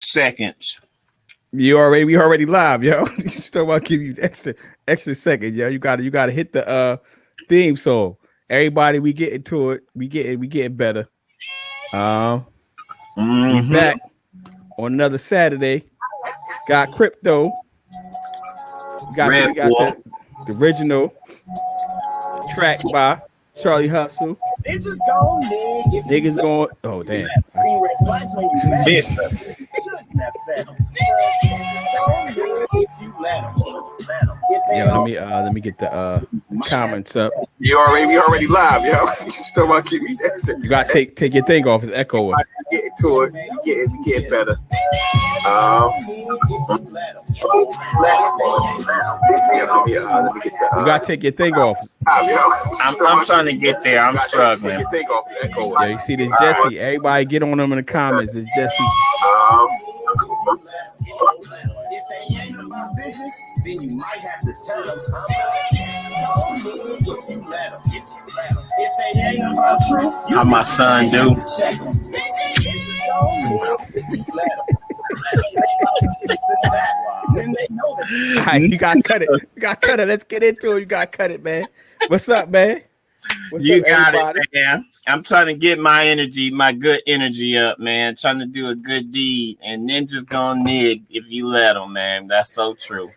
seconds. We already live, yo. Still want to give you extra second, yo. You gotta hit the theme song. Everybody, we getting to it. We getting better. We back on another Saturday. Got crypto. We got the original track by Charlie Hustle. Niggas going. Oh damn. Yo, let me get the comments up. We already live, yo. Still want to keep me that. You gotta take your thing off. It's echoing. Get to it. We get better. You gotta take your thing off. I'm trying to get there. I'm struggling. Yeah, you see this Jesse. Everybody get on them in the comments. It's Jesse. Then you might have to tell them. How my son do? You got to cut it. Let's get into it. You got to cut it, man. What's up, man? You got it, man. I'm trying to get my good energy up, man. Trying to do a good deed, and then just gonna nig if you let them, man. That's so true.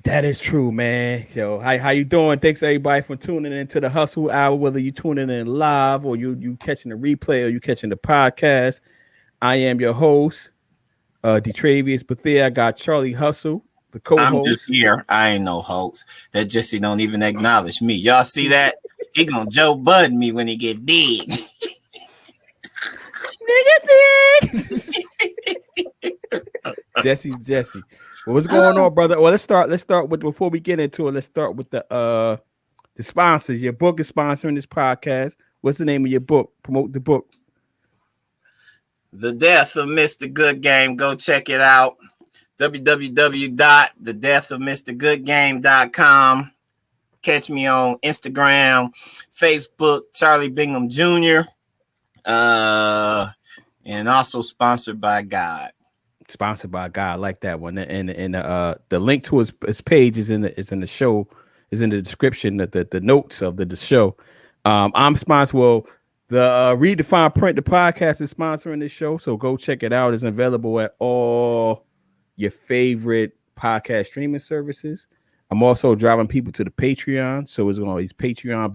That is true, man. Yo, how you doing? Thanks everybody for tuning into the Hustle Hour. Whether you tuning in live or you catching the replay or you catching the podcast, I am your host, Detravius Bethea. I got Charlie Hustle, the co-host. I'm just here. I ain't no host. That Jesse don't even acknowledge me. Y'all see that? He gonna Joe Budden me when he get big. Jesse's Jesse. Well, what's going on, brother? Well, let's start with before we get into it. Let's start with the sponsors. Your book is sponsoring this podcast. What's the name of your book? Promote the book. The Death of Mr. Good Game. Go check it out. www.thedeathofmrgoodgame.com. Catch me on Instagram, Facebook, Charlie Bingham Jr. And also sponsored by God. Sponsored by God, I like that one. And the link to his page is in the show, is in the description, the notes of the show. I'm sponsored. Well, the Read the Fine Print, the podcast is sponsoring this show, so go check it out. It's available at all your favorite podcast streaming services. I'm also driving people to the Patreon, so it's always Patreon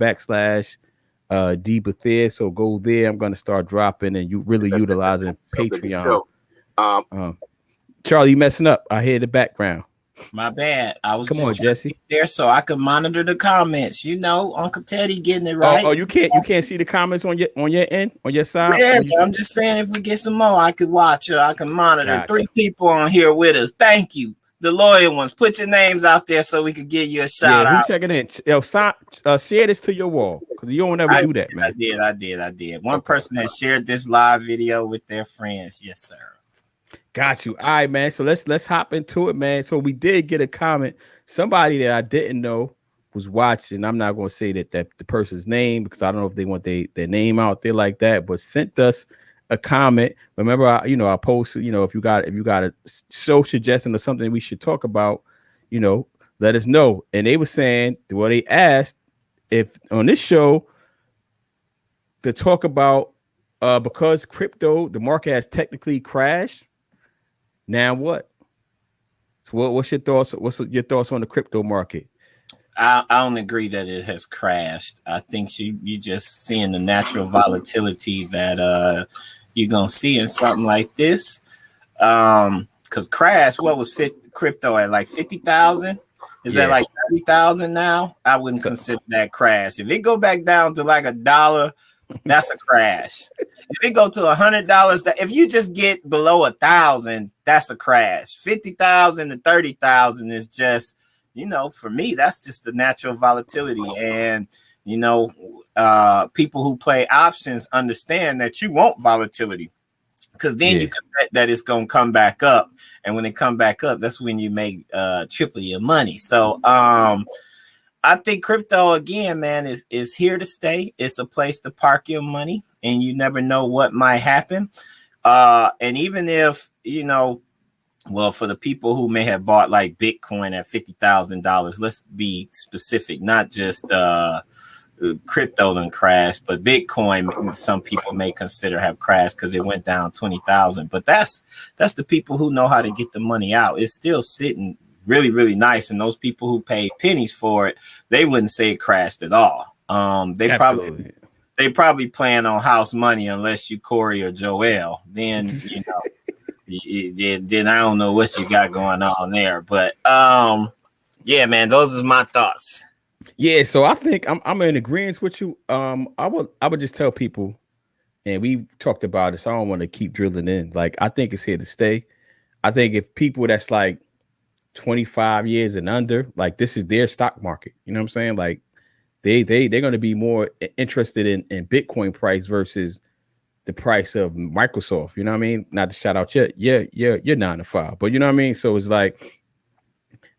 / D Bethea. So go there. I'm going to start dropping and you really utilizing Patreon. Charlie, you messing up. I hear the background. My bad. I was come on, Jesse. There so I could monitor the comments. You know, Uncle Teddy getting it right. Oh, you can't see the comments on your end, on your side. Yeah, I'm just saying if we get some more, I could watch it. I can monitor. Gotcha. 3 people on here with us. Thank you. The loyal ones. Put your names out there so we could give you a shout out. Who's checking in? Yo, share this to your wall because you don't ever do that, man. I did. One person that shared this live video with their friends. Yes, sir. Got you. All right, man. So let's hop into it, man. So we did get a comment. Somebody that I didn't know was watching. I'm not going to say that the person's name because I don't know if they want their name out there like that, but sent us a comment. Remember, I posted, if you got a show suggestion or something we should talk about, let us know. And they were saying, well, they asked if on this show to talk about because crypto, the market has technically crashed. Now what? So what's your thoughts? What's your thoughts on the crypto market? I don't agree that it has crashed. I think you just seeing the natural volatility that you're gonna see in something like this. Because crash, what was crypto at like 50,000? Is that like 30,000 now? I wouldn't consider that crash. If it go back down to like $1, that's a crash. If it go to $100, if you just get below 1,000, that's a crash. 50,000 to 30,000 is just, for me, that's just the natural volatility. And people who play options understand that you want volatility because then you can bet that it's gonna come back up. And when it come back up, that's when you make triple your money. So I think crypto again, man, is here to stay. It's a place to park your money, and you never know what might happen. And even if Well, for the people who may have bought like Bitcoin at $50,000, let's be specific, not just crypto done crashed, but Bitcoin, some people may consider have crashed because it went down 20,000. But that's the people who know how to get the money out. It's still sitting really, really nice. And those people who paid pennies for it, they wouldn't say it crashed at all. Absolutely. They probably plan on house money unless you Corey or Joel. Then then I don't know what you got going on there. But yeah, man, those are my thoughts. Yeah, so I think I'm in agreement with you. I would just tell people, and we talked about it, so I don't want to keep drilling in. Like, I think it's here to stay. I think if people that's like 25 years and under, like, this is their stock market. You know what I'm saying? Like, they're going to be more interested in Bitcoin price versus the price of Microsoft. You know what I mean? Not to shout out your 9 to 5, but you know what I mean. So it's like,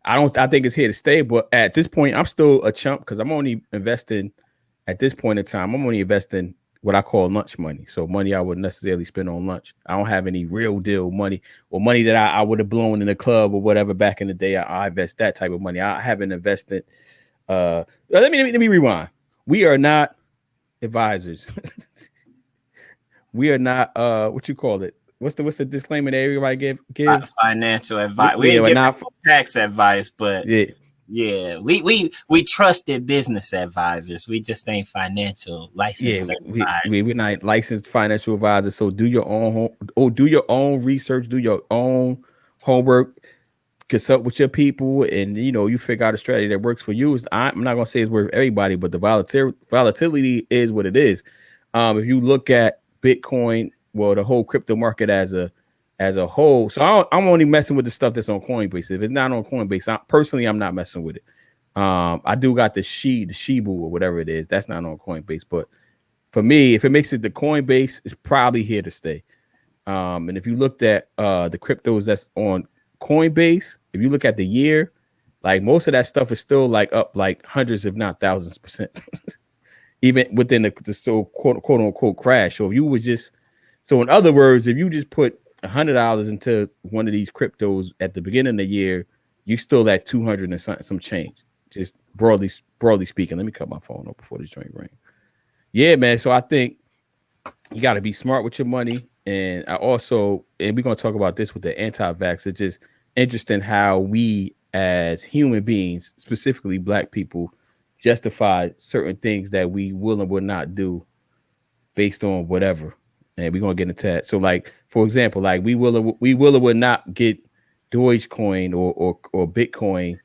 I think it's here to stay. But at this point, I'm still a chump because I'm only investing at this point in time. I'm only investing what I call lunch money. So money I wouldn't necessarily spend on lunch. I don't have any real deal money or money that I would have blown in the club or whatever back in the day. I invest that type of money. I haven't invested. Let me rewind. We are not advisors. We are not what you call it. What's the disclaimer that everybody give? Financial advice. We ain't giving tax advice, but yeah, we trusted business advisors. We just ain't financial licensed. We're not licensed financial advisors. So do your own research, do your own homework, consult with your people, and you figure out a strategy that works for you. I'm not gonna say it's worth everybody, but the volatility is what it is. If you look at Bitcoin, well, the whole crypto market as a whole. So I'm only messing with the stuff that's on Coinbase. If it's not on Coinbase, I'm not messing with it. I do got the Shibu or whatever it is. That's not on Coinbase. But for me, if it makes it to Coinbase, it's probably here to stay. And if you looked at the cryptos that's on Coinbase, if you look at the year, like most of that stuff is still like up like hundreds, if not thousands %. Even within the so quote unquote crash. So if you was so in other words, if you just put $100 into one of these cryptos at the beginning of the year, you still at 200 and some change. Just broadly speaking. Let me cut my phone off before this joint ring. Yeah, man. So I think you got to be smart with your money, and we're gonna talk about this with the anti-vax. It's just interesting how we as human beings, specifically Black people, justify certain things that we will and will not do based on whatever. And we're gonna get into that. So, like, for example, like we will or will not get Dogecoin or Bitcoin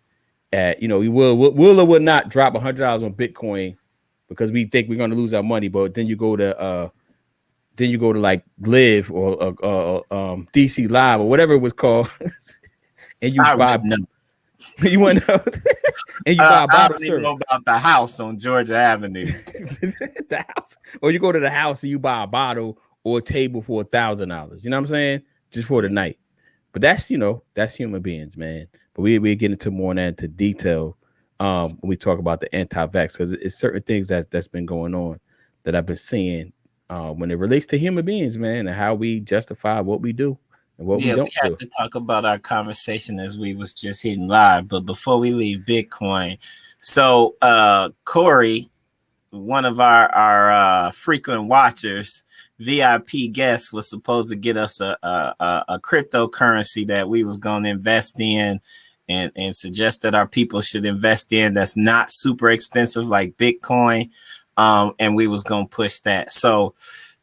at, we will or will not drop $100 on Bitcoin because we think we're gonna lose our money. But then you go to like Live or DC Live or whatever it was called, and you buy. You want to know? And you buy a bottle of syrup. I don't even know about the house on Georgia Avenue. The house, or you go to the house and you buy a bottle or a table for $1,000. You know what I'm saying? Just for the night. But that's that's human beings, man. But we get into more into detail when we talk about the anti-vax, because it's certain things that's been going on that I've been seeing when it relates to human beings, man, and how we justify what we do. And what we don't do. We have to talk about our conversation as we was just hitting live. But before we leave Bitcoin, so Corey, one of our frequent watchers, VIP guest, was supposed to get us a cryptocurrency that we was going to invest in and suggest that our people should invest in that's not super expensive like Bitcoin. And we was going to push that. So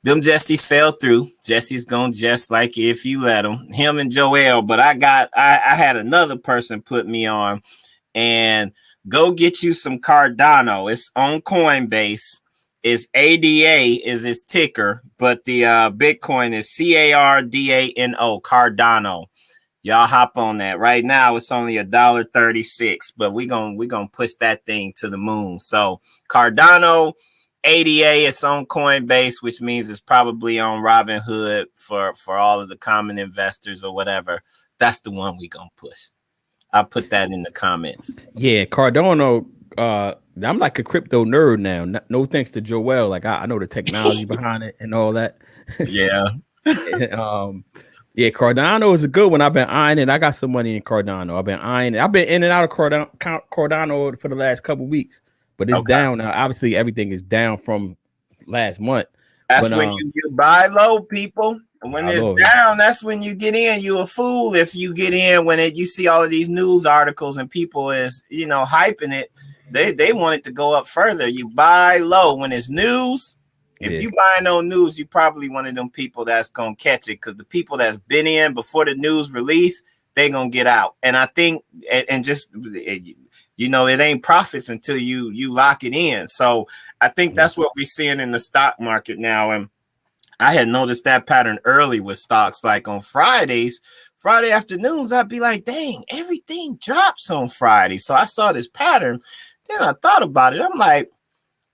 them Jesse's fell through. Jesse's gonna just like if you let him and Joel. But I had another person put me on, and go get you some Cardano. It's on Coinbase. It's ADA is its ticker, but the Bitcoin is CARDANO, Cardano. Y'all hop on that. Right now it's only $1.36, but we gonna push that thing to the moon. So Cardano. ADA is on Coinbase, which means it's probably on Robinhood for all of the common investors or whatever. That's the one we gonna push. I'll put that in the comments. Yeah, Cardano. I'm like a crypto nerd now. No thanks to Joel. Like I know the technology behind it and all that. Yeah. um, yeah, Cardano is a good one. I've been eyeing it. I got some money in Cardano. I've been eyeing it. I've been in and out of Cardano for the last couple weeks, but it's Okay. down now. Obviously, everything is down from last month. That's But when you buy low, people. And when my it's lord, down, that's when you get in. You a fool if you get in when you see all of these news articles and people is hyping it. They want it to go up further. You buy low when it's news. If yeah, you buying no news, you probably one of them people that's gonna catch it because the people that's been in before the news release, they gonna get out. And I think and just it ain't profits until you lock it in. So I think yeah. that's what we're seeing in the stock market now. And I had noticed that pattern early with stocks. Like on Friday afternoons, I'd be like, dang, everything drops on Friday. So I saw this pattern. Then I thought about it. I'm like,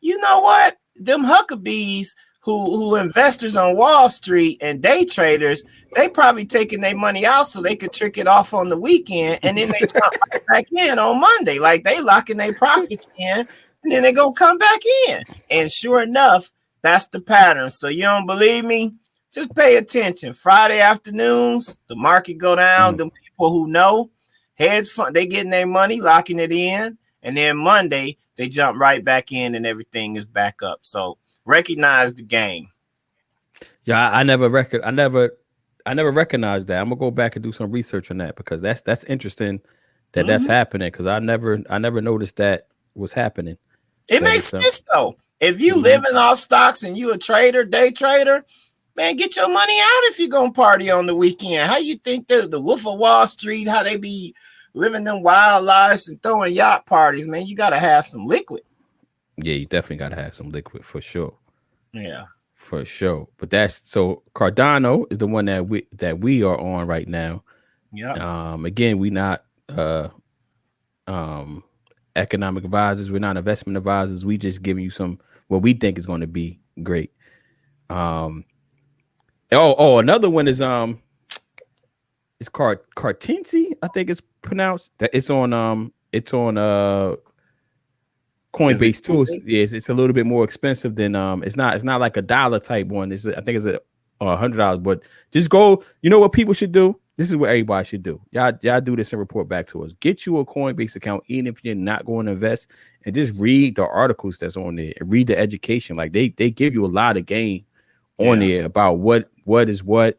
you know what? Them Huckabees who investors on Wall Street and day traders, they probably taking their money out so they could trick it off on the weekend, and then they jump right back in on Monday. Like they locking their profits in, and then they gonna come back in. And sure enough, that's the pattern. So you don't believe me? Just pay attention. Friday afternoons, the market go down. Mm. The people who know hedge fund, they getting their money, locking it in, and then Monday they jump right back in, and everything is back up. So recognize the game. Yeah, I never recognized that. I'm gonna go back and do some research on that because that's interesting that that's Mm-hmm. happening because I never noticed that was happening. It That makes it's sense though. If you mhm. living off stocks and you a trader, day trader, man, get your money out if you gonna party on the weekend. How you think the Wolf of Wall Street, how they be living them wild lives and throwing yacht parties, man? You gotta have some liquid. Yeah, you definitely gotta have some liquid for sure. Yeah. For sure. But that's so Cardano is the one that we are on right now. Yep. Again, we not um economic advisors, we're not investment advisors. We just giving you some what we think is going to be great. Um another one is it's Cartensi, I think it's pronounced. That it's on Is it Coinbase too. It's a little bit more expensive than it's not like a dollar type one. I think it's $100. But just go. You know what people should do? This is what everybody should do. Y'all do this and report back to us. Get you a Coinbase account, even if you're not going to invest, and just read the articles that's on there and read the education. Like they give you a lot of game on Yeah. there about what is what,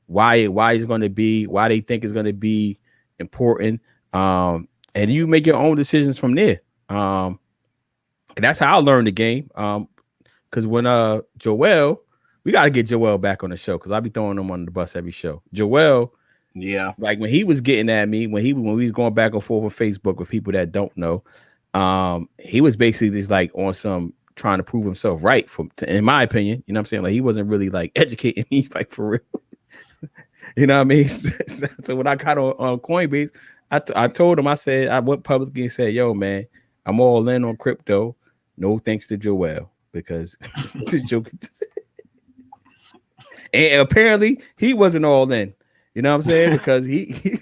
why it's going to be, why they think it's going to be important. And you make your own decisions from there. And that's how I learned the game. Because when Joel, we got to get Joel back on the show because I be throwing him on the bus every show. Joel, Yeah. like when he was getting at me, when we was going back and forth on Facebook with people that don't know, he was basically just like on some trying to prove himself right in my opinion. You know what I'm saying? Like he wasn't really like educating me like for real. You know what I mean? So when I got on Coinbase, I told him, I went publicly and said, yo, man, I'm all in on crypto. No thanks to Joel because this joke. And apparently he wasn't all in. You know what I'm saying? Because he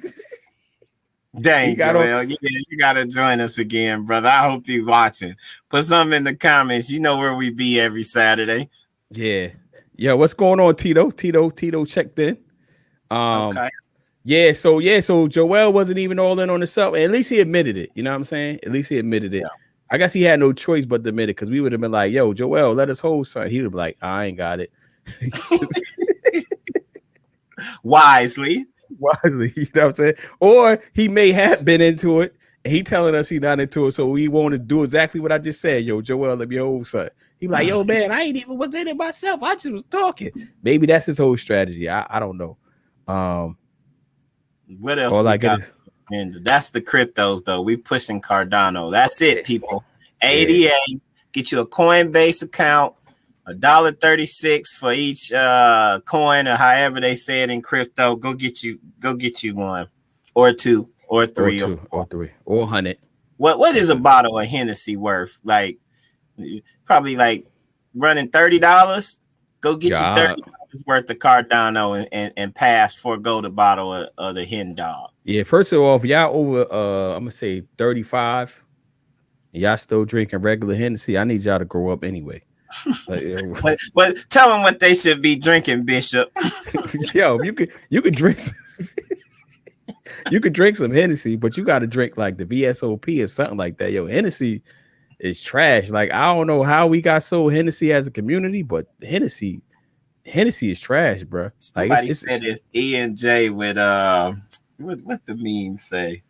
Dang, got on. Joel. Yeah, you gotta join us again, brother. I hope you watching. Put something in the comments. You know where we be every Saturday. Yeah. Yeah. What's going on, Tito? Tito checked in. Um, Okay. so Joel wasn't even all in on himself. At least he admitted it. You know what I'm saying? At least he admitted it. Yeah. I guess he had no choice but to admit it because we would have been like, yo, Joel, let us hold something. He would be like, I ain't got it. Wisely. Wisely, you know what I'm saying? Or he may have been into it and he telling us he not into it. So we want to do exactly what I just said. Yo, Joel, let me hold something. He be like, yo, man, I ain't even was in it myself. I just was talking. Maybe that's his whole strategy. I don't know. What else All we I get got? is And that's the cryptos though. We pushing Cardano. That's it, people. yeah. ADA. Get you a Coinbase account. $1.36 for each coin, or however they say it in crypto. Go get you one, or two, or Or three, or two, or four. three, or 100. What is a Okay. bottle of Hennessy worth? Like probably like running $30. Go get you Yeah, $30 worth of Cardano and pass forego the bottle of the Hen Dog. yeah. First of all, if y'all over I'm gonna say 35, and y'all still drinking regular Hennessy, I need y'all to grow up anyway. Like, but tell them what they should be drinking, Bishop. yo, you could drink. You could drink some Hennessy, but you got to drink like the VSOP or something like that. Yo, Hennessy is trash. Like, I don't know how we got so Hennessy as a community, but Hennessy is trash, bro. Like, Somebody said it's E and J with what the meme say?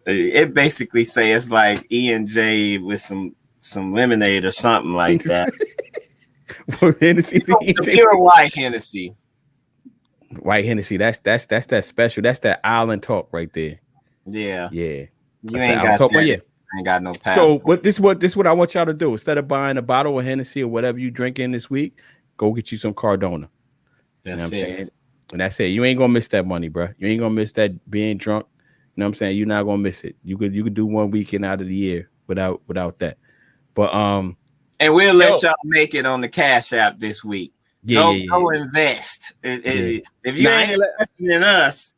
It basically say it's like E and J with some lemonade or something like that. Hennessy, pure white Hennessy. White Hennessy, that's that special. That's that island talk right there. Yeah. You ain't got talk, that. yeah. Ain't got no pass. So what I want y'all to do. Instead of buying a bottle of Hennessy or whatever you drinking this week, go get you some Cardona. That's it. Saying? And that's it. You ain't gonna miss that money, bro. You ain't gonna miss that being drunk. You know what I'm saying? You're not gonna miss it. You could do one weekend out of the year without that. But and we'll let y'all make it on the Cash App this week. Go invest. If you ain't investing in us,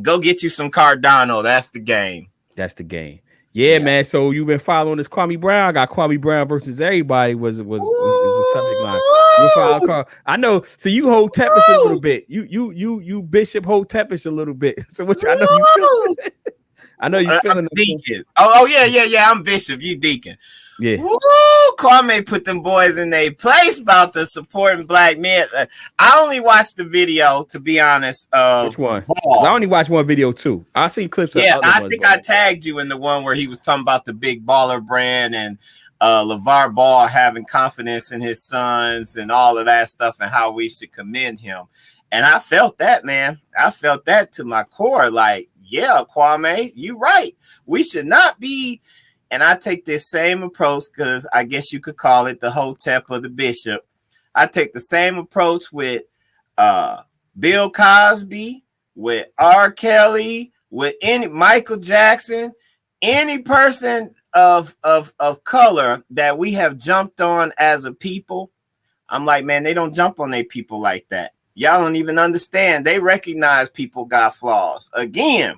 go get you some Cardano. That's the game. Yeah, man. So you've been following this Kwame Brown. I got Kwame Brown versus everybody was the subject line. You follow Carl. I know. So you hold Tepish a little bit. You Bishop hold Tepish a little bit. So which I know you feel. I know you feeling Deacon. Oh yeah. I'm Bishop. You Deacon. Yeah. Woo! Kwame put them boys in their place about the supporting black men. I only watched the video, to be honest. Which one? I only watched one video too. I seen clips. Yeah, of I think I tagged you in the one where he was talking about the big baller brand and LeVar Ball having confidence in his sons and all of that stuff and how we should commend him. And I felt that, man. I felt that to my core. Like, yeah, Kwame, you right. We should not be. And I take this same approach because I guess you could call it the hotep of the bishop. I take the same approach with Bill Cosby, with R. Kelly, with any Michael Jackson, any person of color that we have jumped on as a people. I'm like, man, they don't jump on their people like that. Y'all don't even understand. They recognize people got flaws. Again,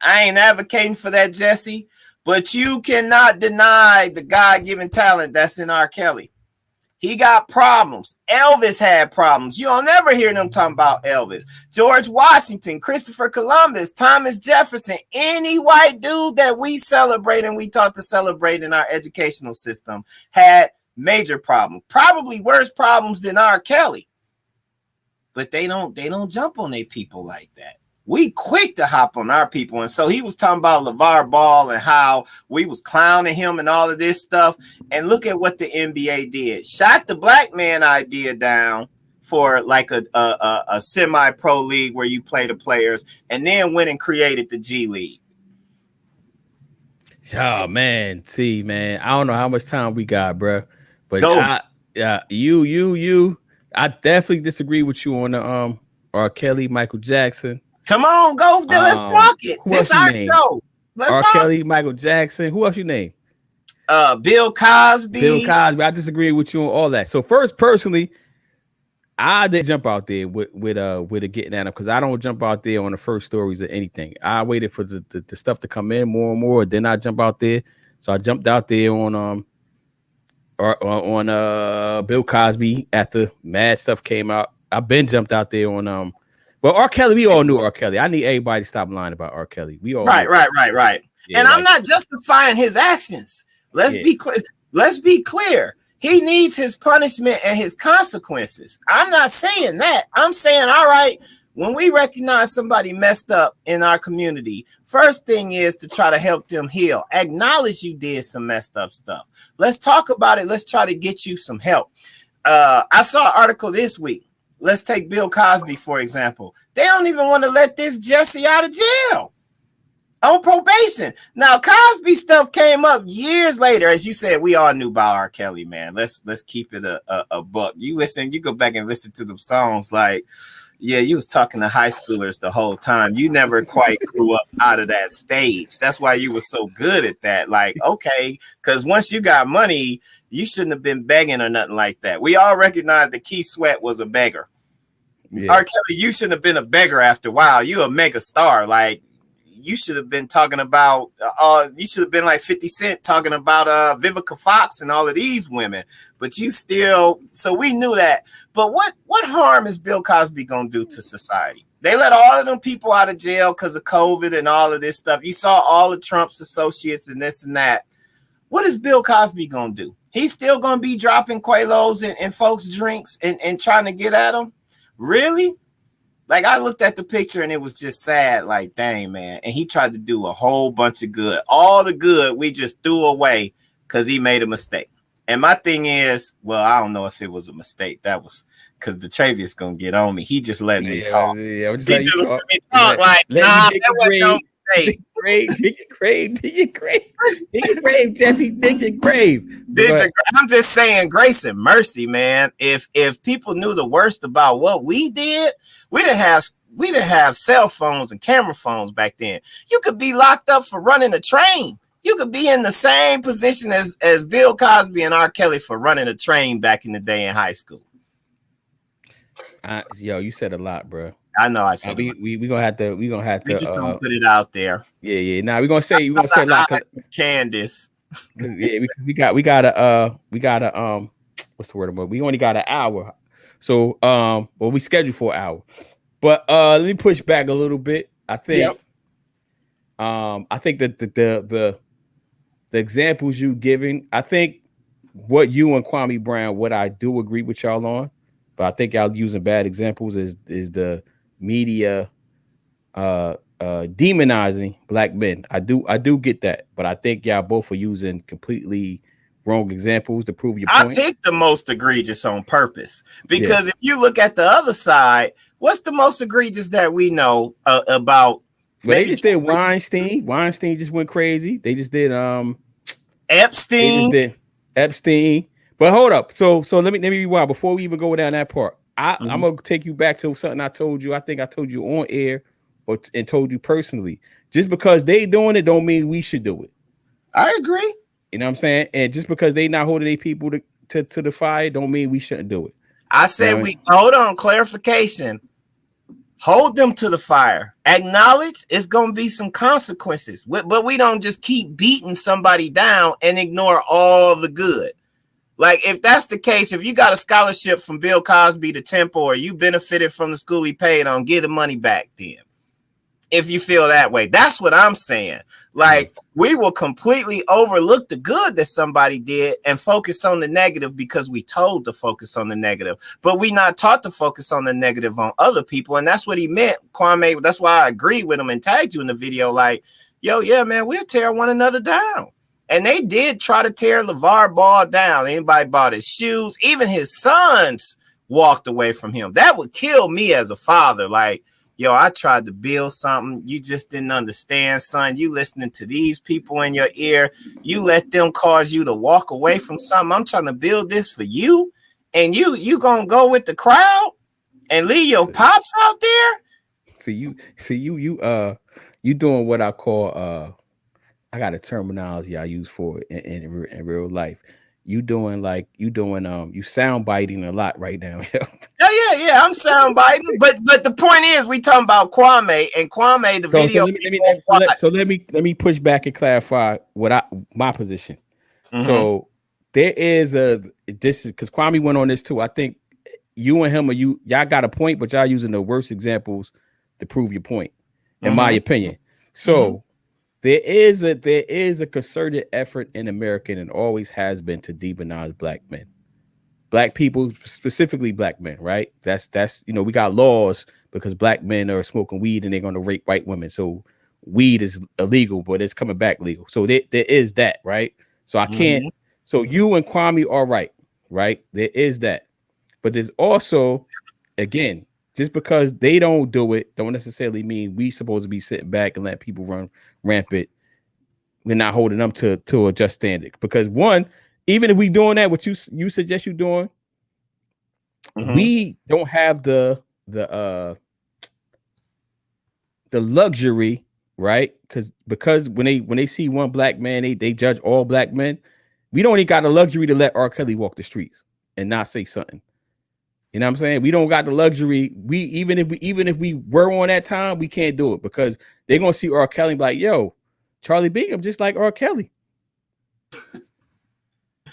I ain't advocating for that, Jesse. But you cannot deny the God-given talent that's in R. Kelly. He got problems. Elvis had problems. You'll never hear them talking about Elvis. George Washington, Christopher Columbus, Thomas Jefferson, any white dude that we celebrate and we taught to celebrate in our educational system had major problems. Probably worse problems than R. Kelly. But they don't jump on their people like that. We quick to hop on our people. And so he was talking about LeVar Ball and how we was clowning him and all of this stuff. And look at what the NBA did. Shot the black man idea down for like a semi-pro league where you play the players and then went and created the G League. Oh, man. See, man, I don't know how much time we got, bro. But I definitely disagree with you on the R. Kelly, Michael Jackson. Come on, go. Let's talk it. This our show. R. Kelly, Michael Jackson. Who else you name? Bill Cosby. I disagree with you on all that. So first, personally, I didn't jump out there with it getting at him because I don't jump out there on the first stories or anything. I waited for the stuff to come in more and more. Then I jump out there. So I jumped out there on Bill Cosby after mad stuff came out. I've been jumped out there on Well, R. Kelly, we all knew R. Kelly. I need everybody to stop lying about R. Kelly. We all right. Yeah, and I'm not justifying his actions. Let's be clear. Let's be clear. He needs his punishment and his consequences. I'm not saying that. I'm saying, all right, when we recognize somebody messed up in our community, first thing is to try to help them heal. Acknowledge you did some messed up stuff. Let's talk about it. Let's try to get you some help. I saw an article this week. Let's take Bill Cosby, for example. They don't even want to let this Jesse out of jail on probation. Now, Cosby stuff came up years later. As you said, we all knew about R. Kelly, man. Let's keep it a buck. You go back and listen to the songs like, yeah, you was talking to high schoolers the whole time. You never quite grew up out of that stage. That's why you were so good at that. Like, okay, because once you got money, you shouldn't have been begging or nothing like that. We all recognize that Keith Sweat was a beggar. Yeah. R. Kelly, you shouldn't have been a beggar after a while. You a mega star. Like, you should have been talking about you should have been like 50 Cent talking about Vivica Fox and all of these women, but you still, so we knew that. But what harm is Bill Cosby gonna do to society? They let all of them people out of jail because of COVID and all of this stuff. You saw all of Trump's associates and this and that. What is Bill Cosby gonna do? He's still gonna be dropping Quaaludes in folks' drinks and trying to get at them? Really? Like, I looked at the picture and it was just sad. Like, dang, man. And he tried to do a whole bunch of good. All the good we just threw away because he made a mistake. And my thing is, well, I don't know if it was a mistake. That was because the Travius gonna get on me. He just let me talk. Yeah, I'm just He letting just you let talk. me talk. Like, let nah, you that wasn't no mistake. Dig your grave, Jesse. Dig your grave. I'm just saying, grace and mercy, man. If people knew the worst about what we did, we didn't have cell phones and camera phones back then. You could be locked up for running a train. You could be in the same position as Bill Cosby and R. Kelly for running a train back in the day in high school. Yo, you said a lot, bro. I know I said we gonna have to we just gonna put it out there. Yeah. Now we're gonna say a lot. Candace. Yeah, we gotta what's the word about? We only got an hour. So well, we scheduled for an hour. But let me push back a little bit. I think I think that the examples you giving, I think what you and Kwame Brown, what I do agree with y'all on, but I think y'all using bad examples is the media demonizing black men. I do get that, but I think y'all both are using completely wrong examples to prove your point. I picked the most egregious on purpose because if you look at the other side, what's the most egregious that we know about? Well, they just did Weinstein. Weinstein just went crazy. They just did Epstein. Epstein. But hold up. So let me rewind before we even go down that part. I'm gonna take you back to something I told you. I think I told you on air and told you personally. Just because they doing it don't mean we should do it. I agree. You know what I'm saying? And just because they not holding their people to the fire don't mean we shouldn't do it. I said hold on, clarification. Hold them to the fire. Acknowledge it's going to be some consequences. But we don't just keep beating somebody down and ignore all the good. Like, if that's the case, if you got a scholarship from Bill Cosby to Temple or you benefited from the school he paid on, give the money back then. If you feel that way. That's what I'm saying. Like, we will completely overlook the good that somebody did and focus on the negative because we told to focus on the negative. But we not taught to focus on the negative on other people. And that's what he meant, Kwame. That's why I agreed with him and tagged you in the video. Like, yo, yeah, man, we'll tear one another down. And they did try to tear LeVar Ball down. Anybody bought his shoes. Even his sons walked away from him. That would kill me as a father. Like, yo, I tried to build something. You just didn't understand, son. You listening to these people in your ear. You let them cause you to walk away from something. I'm trying to build this for you. And you gonna go with the crowd and leave your pops out there? You doing what I call I got a terminology I use for it in real life. You sound biting a lot right now. Yeah. I'm sound biting, but the point is, we talking about Kwame and Kwame. The video. So let me push back and clarify my position. Mm-hmm. So there is this is because Kwame went on this too. I think you and him y'all got a point, but y'all using the worst examples to prove your point, in my opinion. So. There is a concerted effort in America, and it always has been, to demonize black men, black people, specifically black men, right? That's we got laws because black men are smoking weed and they're going to rape white women. So weed is illegal, but it's coming back legal. So there is that, right? So I can't. So you and Kwame are right? There is that, but there's also, again, just because they don't do it, don't necessarily mean we supposed to be sitting back and let people run rampant. We're not holding them to a just standard. Because one, even if we doing that, what you suggest you doing, we don't have the luxury, right? Because when they see one black man, they judge all black men. We don't even got the luxury to let R. Kelly walk the streets and not say something. You know what I'm saying? We don't got the luxury. Even if we were on that time, we can't do it because they're gonna see R. Kelly and be like, yo, Charlie Bingham just like R. Kelly.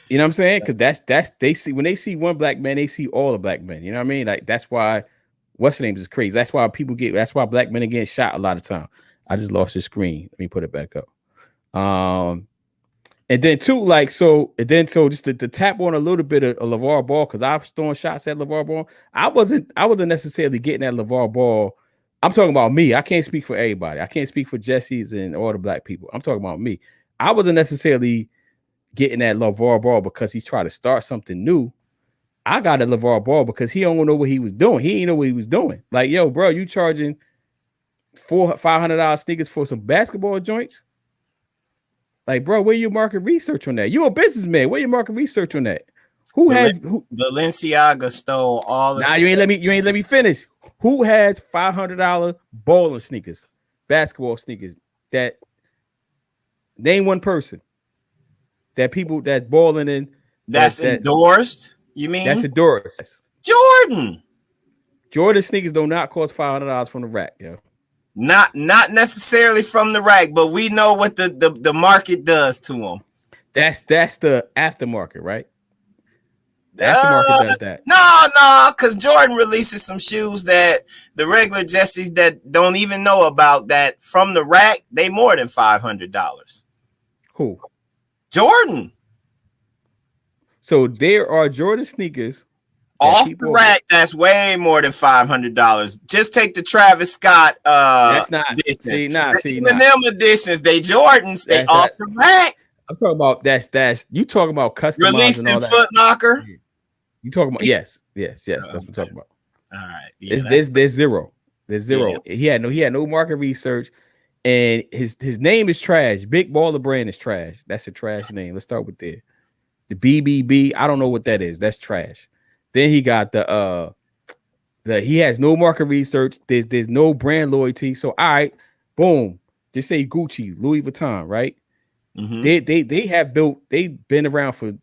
You know what I'm saying? Because that's they see when they see one black man, they see all the black men. You know what I mean? Like that's why what's the name is crazy. That's why that's why black men are getting shot a lot of time. I just lost the screen. Let me put it back up. And then too, like so just to tap on a little bit of LeVar Ball, because I was throwing shots at LeVar Ball. I wasn't necessarily getting at LeVar Ball. I'm talking about me. I can't speak for everybody. I can't speak for Jesse's and all the black people. I'm talking about me. I wasn't necessarily getting at LeVar Ball because he's trying to start something new. I got at LeVar Ball because he don't know what he was doing. He didn't know what he was doing. Like, yo, bro, you charging $500 sneakers for some basketball joints? Like, bro, where your market research on that? You a businessman. Where your market research on that? Balenciaga stole all the you ain't let me finish. Who has $500 bowling sneakers, basketball sneakers? That name one person that people that balling in that's endorsed. You mean that's endorsed? Jordan sneakers do not cost $500 from the rack, yo. Not necessarily from the rack, but we know what the market does to them. That's the aftermarket, right? The aftermarket does that. No, because Jordan releases some shoes that the regular Jessies that don't even know about that from the rack, they more than $500. Who? Jordan. So there are Jordan sneakers off the rack that's way more than $500. Just take the Travis Scott that's not editions. Even them editions, they Jordans, they off the rack. I'm talking about that's you talking about customizing released in all that. Foot Locker. You talking about yes, that's what I'm talking about. All right. Yeah, there's zero. There's zero. Yeah. He had no market research, and his name is trash. Big Baller Brand is trash. That's a trash name. Let's start with there. The BBB, I don't know what that is. That's trash. Then he got the he has no market research. There's no brand loyalty. So all right, boom. Just say Gucci, Louis Vuitton, right? Mm-hmm. They've been around for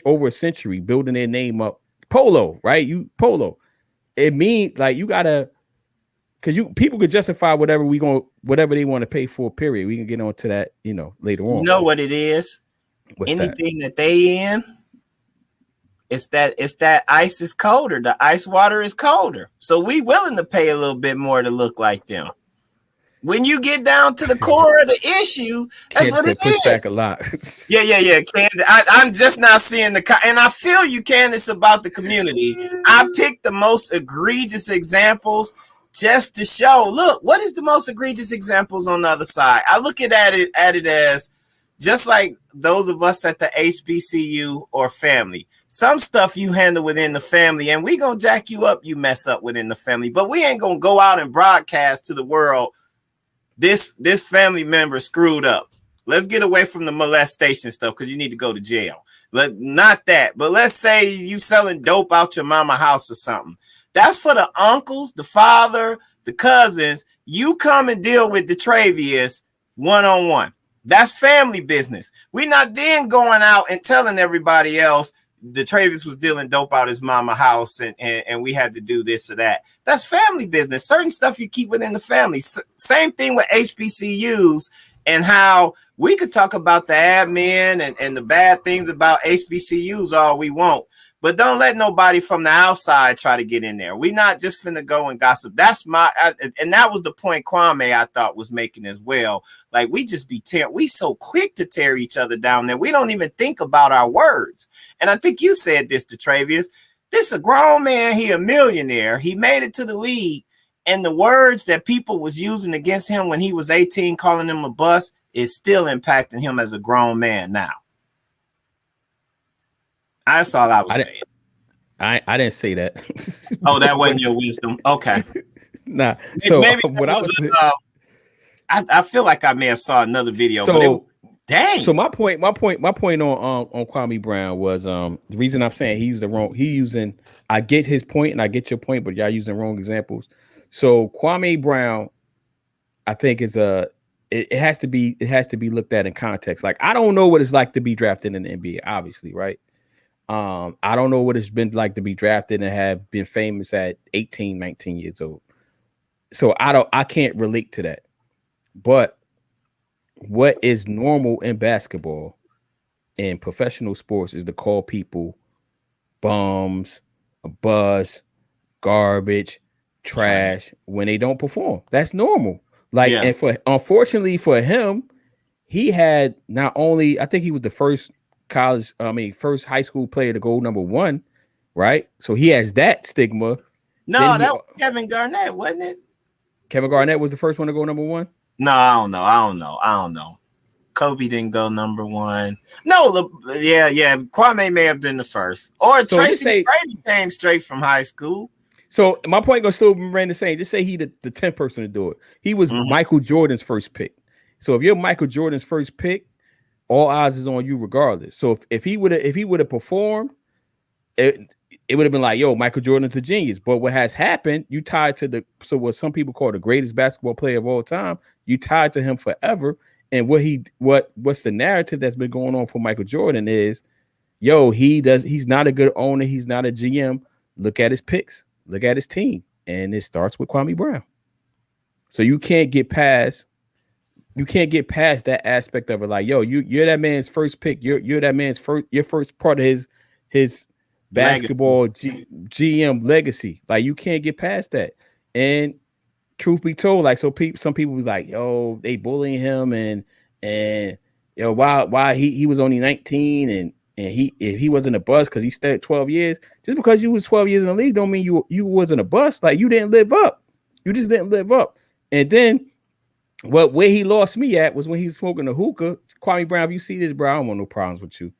over a century, building their name up. Polo, right? Polo. It means like you gotta, because people could justify whatever they want to pay for. Period. We can get on to that, later on. You know what it is? Anything that they in. It's that ice is colder. The ice water is colder. So we willing to pay a little bit more to look like them. When you get down to the core of the issue, that's what it is. Back a lot. Yeah. Candace, I'm just now seeing and I feel you, Candace, about the community. I picked the most egregious examples just to show, look, what is the most egregious examples on the other side? I look at it as just like those of us at the HBCU or family. Some stuff you handle within the family, and we gonna jack you up, you mess up within the family, but we ain't gonna go out and broadcast to the world this family member screwed up. Let's get away from the molestation stuff because you need to go to jail. Not that, but let's say you selling dope out your mama house or something. That's for the uncles, the father, the cousins. You come and deal with the Travius one-on-one. That's family business. We're not then going out and telling everybody else the Travis was dealing dope out his mama house and we had to do this or that. That's family business. Certain stuff you keep within the family. Same thing with HBCUs and how we could talk about the admin and the bad things about HBCUs all we want. But don't let nobody from the outside try to get in there. We're not just finna go and gossip. That's and that was the point Kwame, I thought, was making as well. Like, we just we so quick to tear each other down there. We don't even think about our words. And I think you said this to Travius. This a grown man. He a millionaire. He made it to the league. And the words that people was using against him when he was 18, calling him a bust, is still impacting him as a grown man now. That's all I was saying. I didn't say that. Oh, that wasn't your wisdom. Okay. Nah. So maybe what I feel like I may have saw another video. So dang. So my point on Kwame Brown was the reason I'm saying I get his point and I get your point, but y'all using wrong examples. So Kwame Brown, I think it has to be looked at in context. Like, I don't know what it's like to be drafted in the NBA, obviously, right? I don't know what it's been like to be drafted and have been famous at 18, 19 years old. So I can't relate to that. But what is normal in basketball and professional sports is to call people bums, a buzz, garbage, Trash. trash when they don't perform. That's normal. Like, Yeah. and for unfortunately for him, he had not only I think he was the first first high school player to go number one, right? So he has that stigma. Then No, that was Kevin Garnett, wasn't it? Kevin Garnett was the first one to go number one. No, I don't know. I don't know. Kobe didn't go number one. No, yeah. Kwame may have been the first. Or So Tracy Brady came straight from high school. So my point gonna still remain the same. Just say he the 10th person to do it. He was Michael Jordan's first pick. So if you're Michael Jordan's first pick, all eyes is on you regardless. So if he would have performed, it would have been like, yo, Michael Jordan's a genius. But what has happened, you tied to what some people call the greatest basketball player of all time, you tied to him forever. And what's the narrative that's been going on for Michael Jordan is, yo, he's not a good owner, he's not a GM. Look at his picks, look at his team. And it starts with Kwame Brown. So you can't get past that aspect of it. Like, yo, you're that man's first pick. You're that man's your first part of his basketball GM legacy. Like, you can't get past that. And truth be told, like, some people was like, yo, they bullying him and you know why he was only 19 and if he wasn't a bust because he stayed 12 years. Just because you was 12 years in the league don't mean you wasn't a bust. Like, you didn't live up. You just didn't live up. And then where he lost me at was when he was smoking a hookah. Kwame Brown, if you see this, bro, I don't want no problems with you.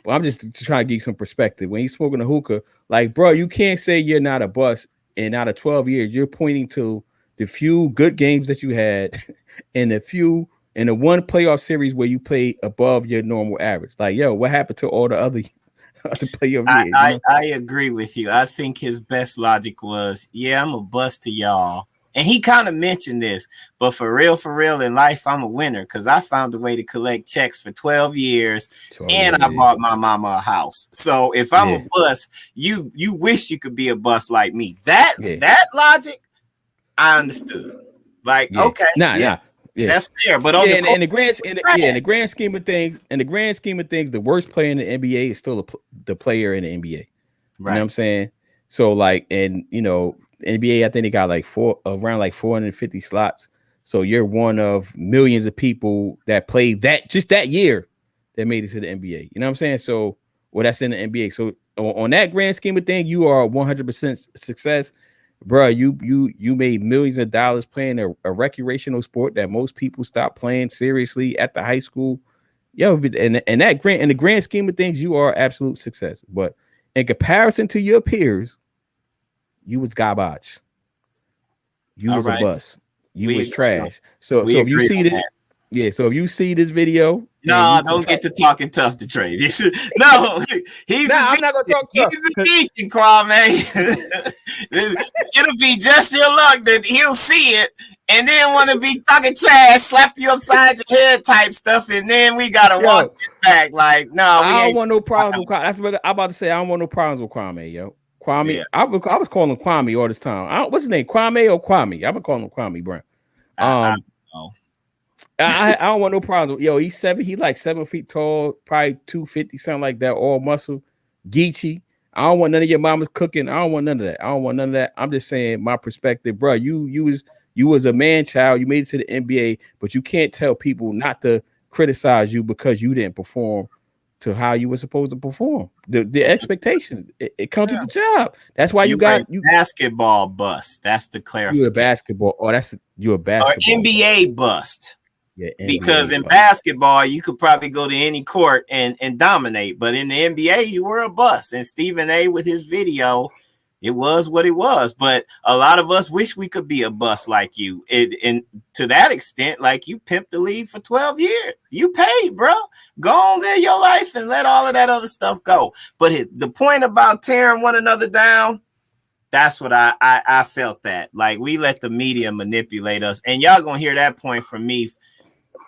But I'm just trying to give you some perspective. When he's smoking a hookah, like, bro, you can't say you're not a bust. And out of 12 years, you're pointing to the few good games that you had and the one playoff series where you played above your normal average. Like, yo, what happened to all the other playoff years? I agree with you. I think his best logic was, yeah, I'm a bust to y'all. And he kind of mentioned this, but for real in life, I'm a winner because I found a way to collect checks for 12 years and I bought my mama a house. So if I'm a bust, you wish you could be a bust like me. That logic, I understood. Like, okay, nah. Yeah. That's fair, but in the grand scheme of things, the worst player in the NBA is still the player in the NBA. Right. You know what I'm saying? So, like, and you know, NBA, I think they got like around like 450 slots. So you're one of millions of people that played that year that made it to the NBA. You know what I'm saying? So, that's in the NBA. So on that grand scheme of thing, you are 100% success. Bro, you made millions of dollars playing a recreational sport that most people stop playing seriously at the high school. Yo, and in the grand scheme of things, you are absolute success. But in comparison to your peers, you was garbage. You was a bust. You was trash. So if you see this, so if you see this video, no, don't get to talking tough to Trey. No, I'm not gonna talk tough. He's a deacon, Kwame. It'll be just your luck that he'll see it and then want to be talking trash, slap you upside your head type stuff, and then we gotta walk it back. Like, no, I don't want no problems with Kwame. I'm about to say I don't want no problems with Kwame, yo. Kwame, yeah. I was calling him Kwame all this time. What's his name? Kwame or Kwame? I've been calling him Kwame Brown. I don't want no problems. Yo, he's like 7 feet tall, probably 250, something like that, all muscle, Geechee. I don't want none of your mama's cooking. I don't want none of that. I'm just saying my perspective, bro. You was a man child. You made it to the NBA, but you can't tell people not to criticize you because you didn't perform to how you were supposed to perform. The expectation, it comes with the job. That's why you basketball bust. That's the clarification. You're a basketball. You're a basketball. Or NBA bust. Yeah, because in basketball, you could probably go to any court and dominate. But in the NBA, you were a bust. And Stephen A. with his video, it was what it was. But a lot of us wish we could be a bust like you. And to that extent, like, you pimped the league for 12 years. You paid, bro. Go on, live your life and let all of that other stuff go. But the point about tearing one another down, that's what I felt that. Like, we let the media manipulate us. And y'all going to hear that point from me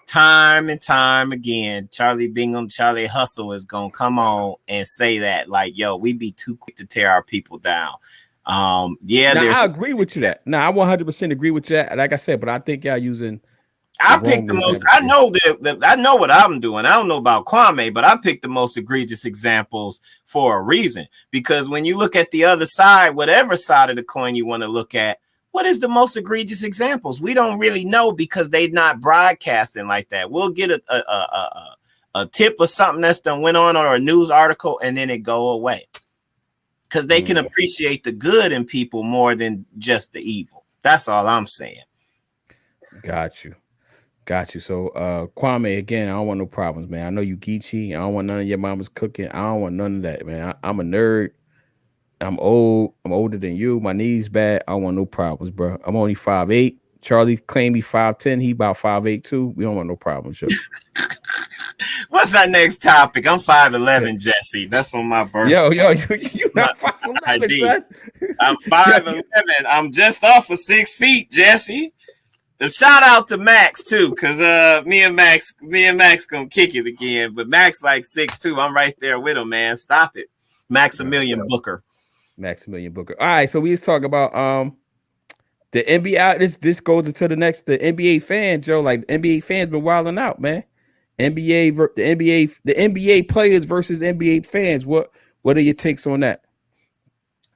time and time again, Charlie Bingham, Charlie HUSL is gonna come on and say that, like, yo, we be too quick to tear our people down. Yeah, Now there's. I agree with you that. Now I 100% agree with you that. Like I said, but I think y'all using the I picked wrong the most. example. I know that I know what I'm doing. I don't know about Kwame, but I picked the most egregious examples for a reason. Because when you look at the other side, whatever side of the coin you want to look at, what is the most egregious examples? We don't really know because they're not broadcasting like that. We'll get a tip or something that's done went on or a news article, and then it go away. Because they can appreciate the good in people more than just the evil. That's all I'm saying. Got you. Got you. So Kwame, again, I don't want no problems, man. I know you Geechee. I don't want none of your mama's cooking. I don't want none of that, man. I'm a nerd. I'm old. I'm older than you. My knees bad. I don't want no problems, bro. I'm only 5'8". Charlie claimed he 5'10". He about 5'8" too. We don't want no problems, yo. What's our next topic? I'm 5'11", Jesse. That's on my birthday. Yo, you not 5'11", son. I'm 5'11". I'm just off of 6 feet, Jesse. A shout out to Max too, because me and Max gonna kick it again. But Max like 6'2". I'm right there with him, man. Stop it. Maximilian Booker. Maximilian Booker. All right, so we just talk about the NBA. This goes into the NBA fans, Joe. Like NBA fans been wilding out, man. The NBA players versus NBA fans. What are your takes on that?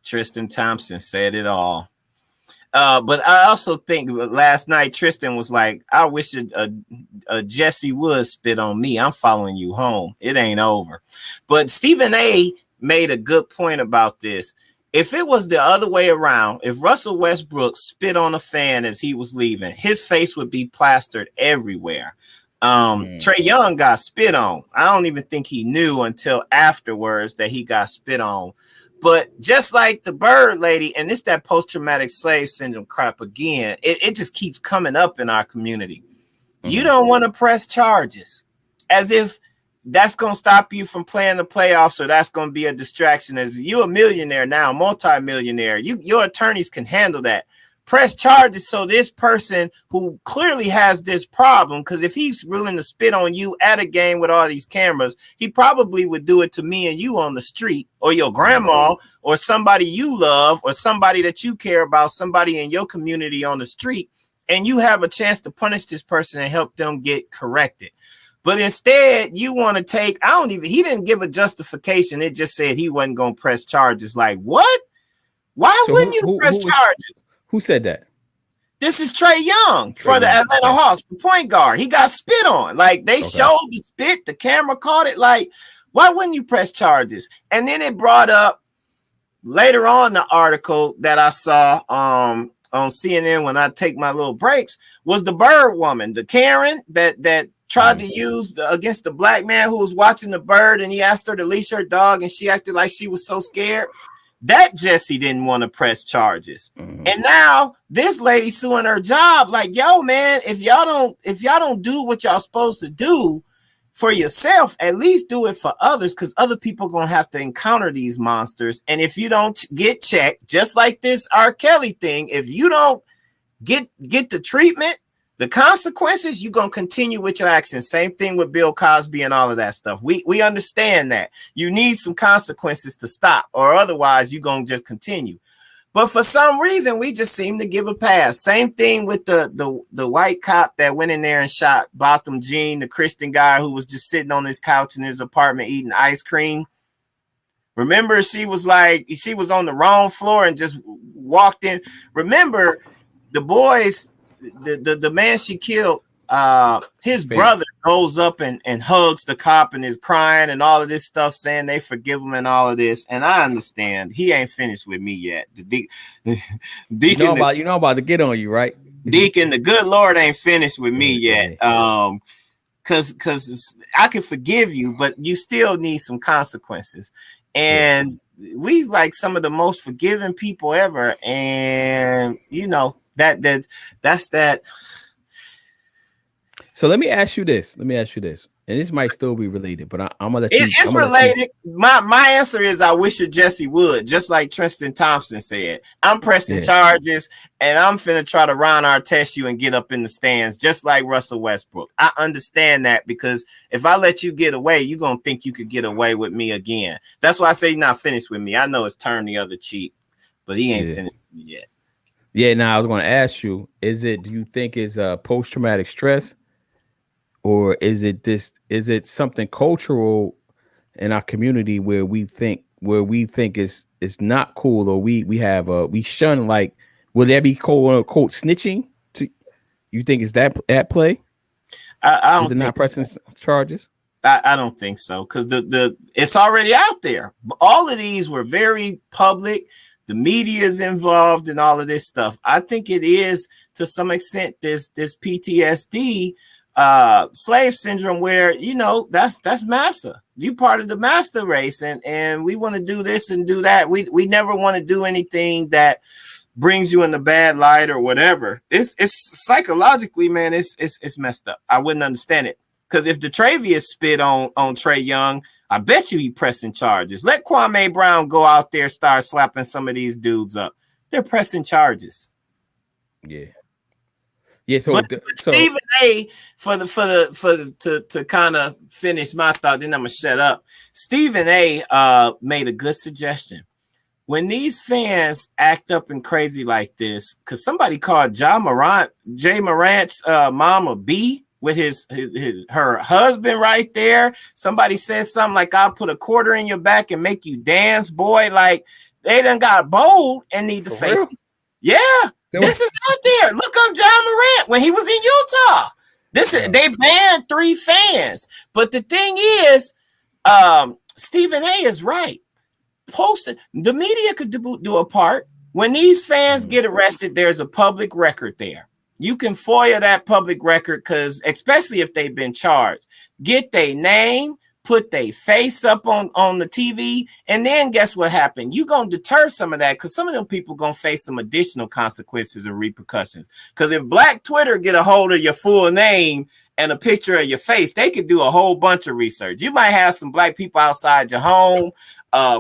Tristan Thompson said it all. But I also think last night Tristan was like, I wish a Jesse would spit on me. I'm following you home. It ain't over. But Stephen A made a good point about this. If it was the other way around, if Russell Westbrook spit on a fan as he was leaving, his face would be plastered everywhere. Trae Young got spit on. I don't even think he knew until afterwards that he got spit on. But just like the Bird lady, and it's that post-traumatic slave syndrome crap again, it just keeps coming up in our community. You don't want to press charges as if that's going to stop you from playing the playoffs, or that's going to be a distraction. As you're a millionaire now, multi-millionaire, your attorneys can handle that. Press charges so this person who clearly has this problem, because if he's willing to spit on you at a game with all these cameras, he probably would do it to me and you on the street, or your grandma, or somebody you love, or somebody that you care about, somebody in your community on the street, and you have a chance to punish this person and help them get corrected. But instead, you want to take, he didn't give a justification. It just said he wasn't going to press charges. Like, what? Why wouldn't you press charges? Who said that? This is Trae Young for the Atlanta Hawks, the point guard. He got spit on. Like, they showed the spit, the camera caught it. Like, why wouldn't you press charges? And then it brought up later on the article that I saw on CNN when I take my little breaks was the Bird woman, the Karen that tried to use against the black man who was watching the Bird, and he asked her to leash her dog, and she acted like she was so scared. That Jesse didn't want to press charges. And now this lady suing her job, like, yo, man, if y'all don't do what y'all supposed to do for yourself, at least do it for others, because other people gonna have to encounter these monsters. And if you don't get checked, just like this R. Kelly thing, if you don't get the treatment, the consequences, you're going to continue with your actions. Same thing with Bill Cosby and all of that stuff. We understand that. You need some consequences to stop, or otherwise you're going to just continue. But for some reason, we just seem to give a pass. Same thing with the white cop that went in there and shot Botham Jean, the Christian guy who was just sitting on his couch in his apartment eating ice cream. Remember, she was on the wrong floor and just walked in. Remember, the boys... The man she killed, his brother goes up and hugs the cop and is crying and all of this stuff, saying they forgive him and all of this. And I understand he ain't finished with me yet. The Deacon, you know about to get on you, right? Deacon, the good Lord ain't finished with me yet. Because I can forgive you, but you still need some consequences. And we like some of the most forgiving people ever. And that's that. So let me ask you this. and this might still be related, but I'm gonna let you. It's I'm gonna let you. related. My answer is I wish that Jesse would, just like Tristan Thompson said. I'm pressing Yeah, charges, and I'm finna try to Ron Artest you and get up in the stands, just like Russell Westbrook. I understand that because if I let you get away, you're gonna think you could get away with me again. That's why I say you're not finished with me. I know it's turned the other cheek, but he ain't yeah, finished with me yet. yeah. Now I was gonna ask you: Is it? Do you think it's post traumatic stress, or is it this? Is it something cultural in our community where we think it's not cool, or we have we shun, like, will there be quote unquote snitching? To you think is that at play I with the don't not think so. pressing charges? I don't think so because the it's already out there. All of these were very public. The media is involved in all of this stuff. I think it is to some extent this PTSD slave syndrome where that's massa. You part of the master race and we want to do this and do that. We never want to do anything that brings you in the bad light or whatever. It's psychologically, man, it's messed up. I wouldn't understand it. Because if Detravius spit on Trey Young, I bet you he pressing charges. Let Kwame Brown go out there, start slapping some of these dudes up. They're pressing charges. Yeah, yeah. But Stephen A, to kind of finish my thought, then I'm gonna shut up. Stephen A made a good suggestion. When these fans act up and crazy like this, because somebody called Jay Morant's mama B with her husband right there. Somebody said something like, "I'll put a quarter in your back and make you dance, boy." Like they done got bold and need to face it. Yeah, this is out there. Look up John Morant when he was in Utah. They banned 3 fans, but the thing is, Stephen A is right. The media could do a part. When these fans get arrested, there's a public record there. You can FOIA that public record because, especially if they've been charged, get their name, put their face up on the TV, and then guess what happened? You're going to deter some of that because some of them people going to face some additional consequences and repercussions. Because if Black Twitter get a hold of your full name and a picture of your face, they could do a whole bunch of research. You might have some Black people outside your home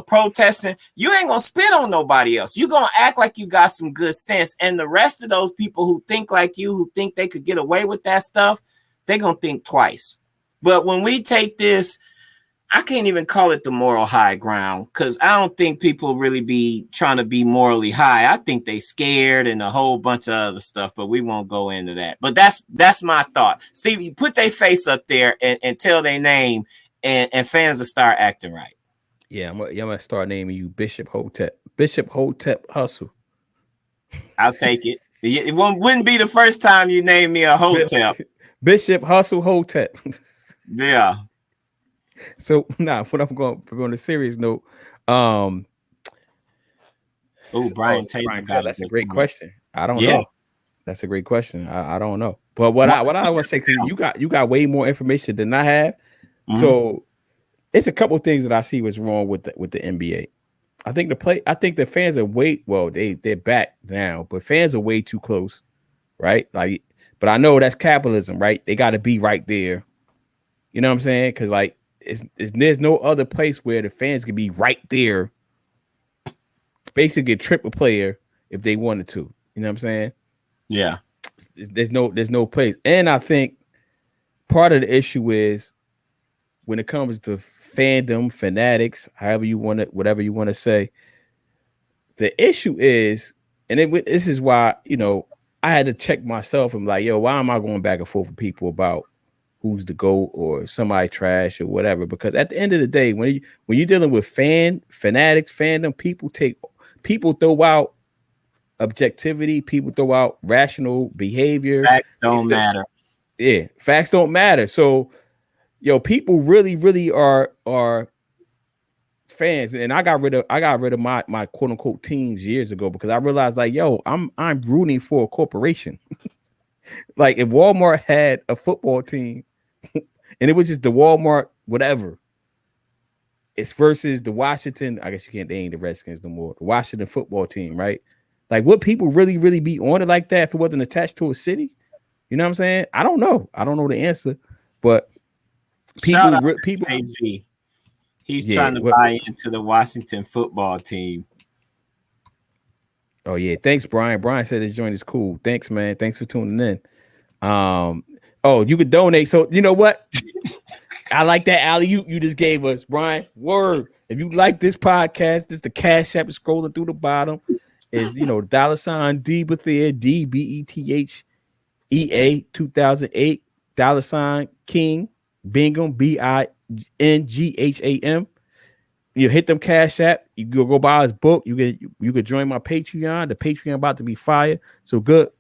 protesting. You ain't gonna spit on nobody else. You're gonna act like you got some good sense. And the rest of those people who think like you, who think they could get away with that stuff, they're gonna think twice. But when we take this, I can't even call it the moral high ground because I don't think people really be trying to be morally high. I think they scared and a whole bunch of other stuff, but we won't go into that. But that's my thought. Steve, you put their face up there and tell their name and fans will start acting right. Yeah, I'm gonna start naming you Bishop Hotep. Bishop Hotep Hustle. I'll take it. It wouldn't be the first time you name me a Hotep. Bishop Hustle Hotep. Yeah. So now, what I'm going on a serious note. Brian Taylor. That's a great question. I don't know. That's a great question. I don't know. But what I want to say, because you got way more information than I have. Mm-hmm. So it's a couple of things that I see was wrong with the NBA. I think the fans are they're back now, but fans are way too close, right? Like, but I know that's capitalism, right? They got to be right there. You know what I'm saying? Because like, there's no other place where the fans can be right there, basically a triple player if they wanted to. You know what I'm saying? Yeah. There's no place, and I think part of the issue is when it comes to fandom, fanatics, whatever you want to say. The issue is, and this is why, I had to check myself. I'm like, yo, why am I going back and forth with people about who's the GOAT or somebody trash or whatever? Because at the end of the day, when you're dealing with fanatics, fandom, people throw out objectivity, people throw out rational behavior. Facts don't matter. Yeah, facts don't matter. So, people really, really are fans, and I got rid of my quote unquote teams years ago because I realized, like, I'm rooting for a corporation. Like, if Walmart had a football team and it was just the Walmart whatever, it's versus the Washington, I guess they ain't the Redskins no more, the Washington football team, right? Like, would people really, really be on it like that if it wasn't attached to a city? You know what I'm saying? I don't know the answer, but Shout out to people. Jay-Z. He's Yeah, trying to buy into the Washington football team. Oh yeah, thanks, Brian. Brian said this joint is cool. Thanks, man. Thanks for tuning in. Oh, you could donate. So you know what? I like that alley you just gave us, Brian. Word. If you like this podcast, this the Cash App is scrolling through the bottom. Is $ D Bethea DBETHEA 2008 $King Bingham BINGHAM. You hit them Cash App. You go buy his book. You could join my Patreon. The Patreon about to be fire. So good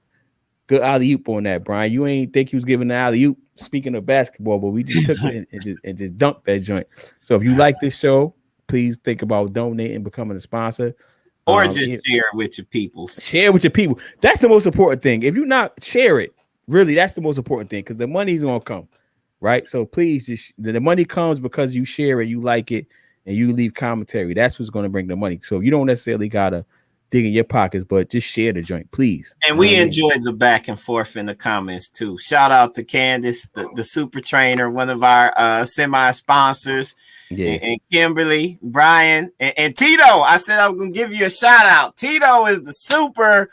alley oop on that, Brian. You ain't think he was giving the alley oop. Speaking of basketball, but we just took it and just dunked that joint. So if you like this show, please think about donating, becoming a sponsor, or just share it with your people. Share with your people. That's the most important thing. If you not share it, really, that's the most important thing because the money's gonna come, right? So please, just the money comes because you share it, you like it. And you leave commentary. That's what's going to bring the money. So you don't necessarily gotta dig in your pockets, but just share the joint, please. And we enjoyed the back and forth in the comments too. Shout out to Candace, the super trainer, one of our semi-sponsors, and Kimberly, Brian, and Tito. I said I was gonna give you a shout out. Tito is the super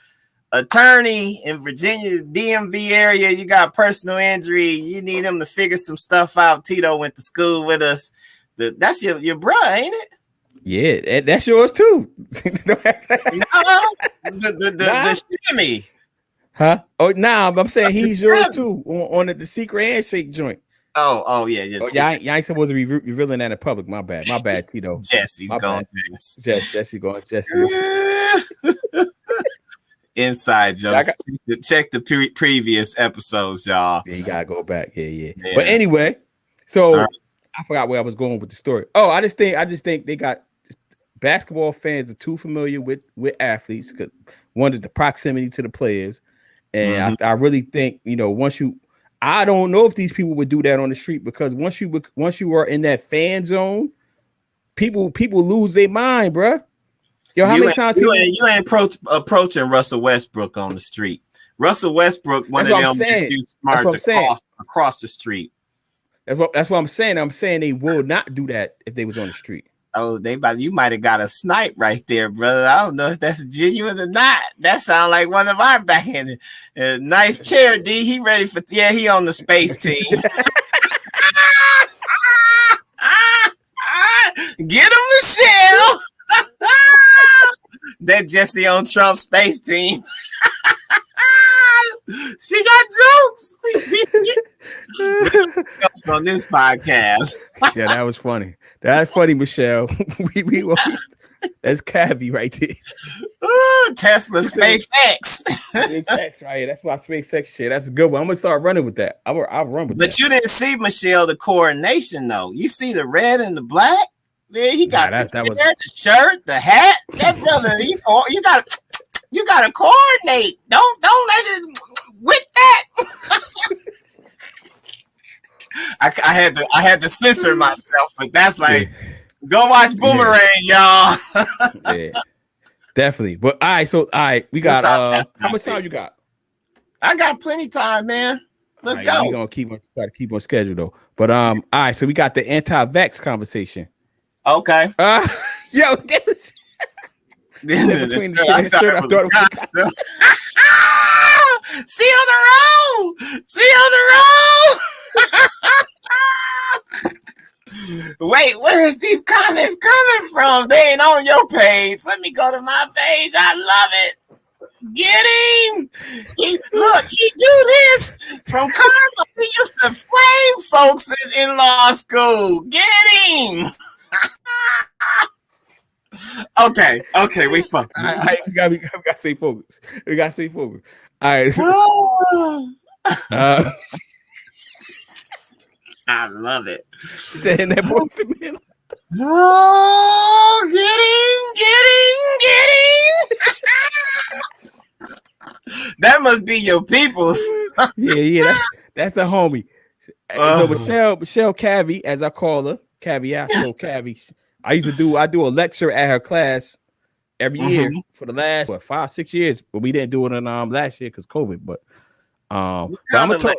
attorney in Virginia, DMV area. You got personal injury, you need him to figure some stuff out. Tito went to school with us. That's your bro, ain't it? Yeah, that's yours too. The shimmy. Huh? Oh, I'm saying he's yours too on the secret handshake joint. Oh yeah. Y'all ain't supposed to be revealing that in public. My bad, Tito. Jesse's going. Jesse going. Jesse. Inside jokes. Check the previous episodes, y'all. Yeah, you gotta go back. Yeah. But anyway, so. I forgot where I was going with the story. Oh, I just think they got basketball fans are too familiar with athletes because one is the proximity to the players, and I really think I don't know if these people would do that on the street because once you are in that fan zone, people lose their mind, bro. Yo, how many times you ain't approaching Russell Westbrook on the street? Russell Westbrook, one of them too smart to across the street. That's what I'm saying. I'm saying they will not do that if they was on the street. Oh, you might have got a snipe right there, brother. I don't know if that's genuine or not. That sounds like one of our backhanded. Nice chair, D. He ready for he on the space team. Get him, Michelle. That Jesse on Trump's space team. She got jokes on this podcast. Yeah, that was funny. That's funny, Michelle. we that's Cabby right there. Ooh, Tesla SpaceX. Right. That's my SpaceX shit. That's a good one. I'm gonna start running with that. I'll run with that. But you didn't see, Michelle, the coordination though. You see the red and the black. Yeah, he got the shirt, the hat. That brother, you gotta coordinate. Don't let it with that. I had to censor myself, but that's like go watch Boomerang, y'all. Yeah, definitely. But all right, we got how much time you got? I got plenty time, man. Let's go. We're gonna try to keep on schedule though. But all right, so we got the anti-vax conversation. Okay. Yo, She on the road. Wait, where is these comments coming from? They ain't on your page. Let me go to my page. I love it. Get him. He do this from Karma. He used to flame folks in law school. Get him. Okay, we fuck. We gotta stay focused. All right. I love it. Saying that voice to me. Oh, get him. That must be your people's. Yeah, that's a homie. So Michelle Cavie, as I call her, Caveat. So Cavie, I do a lecture at her class every year for the last 5-6 years, but we didn't do it in last year because COVID. But I'm gonna talk.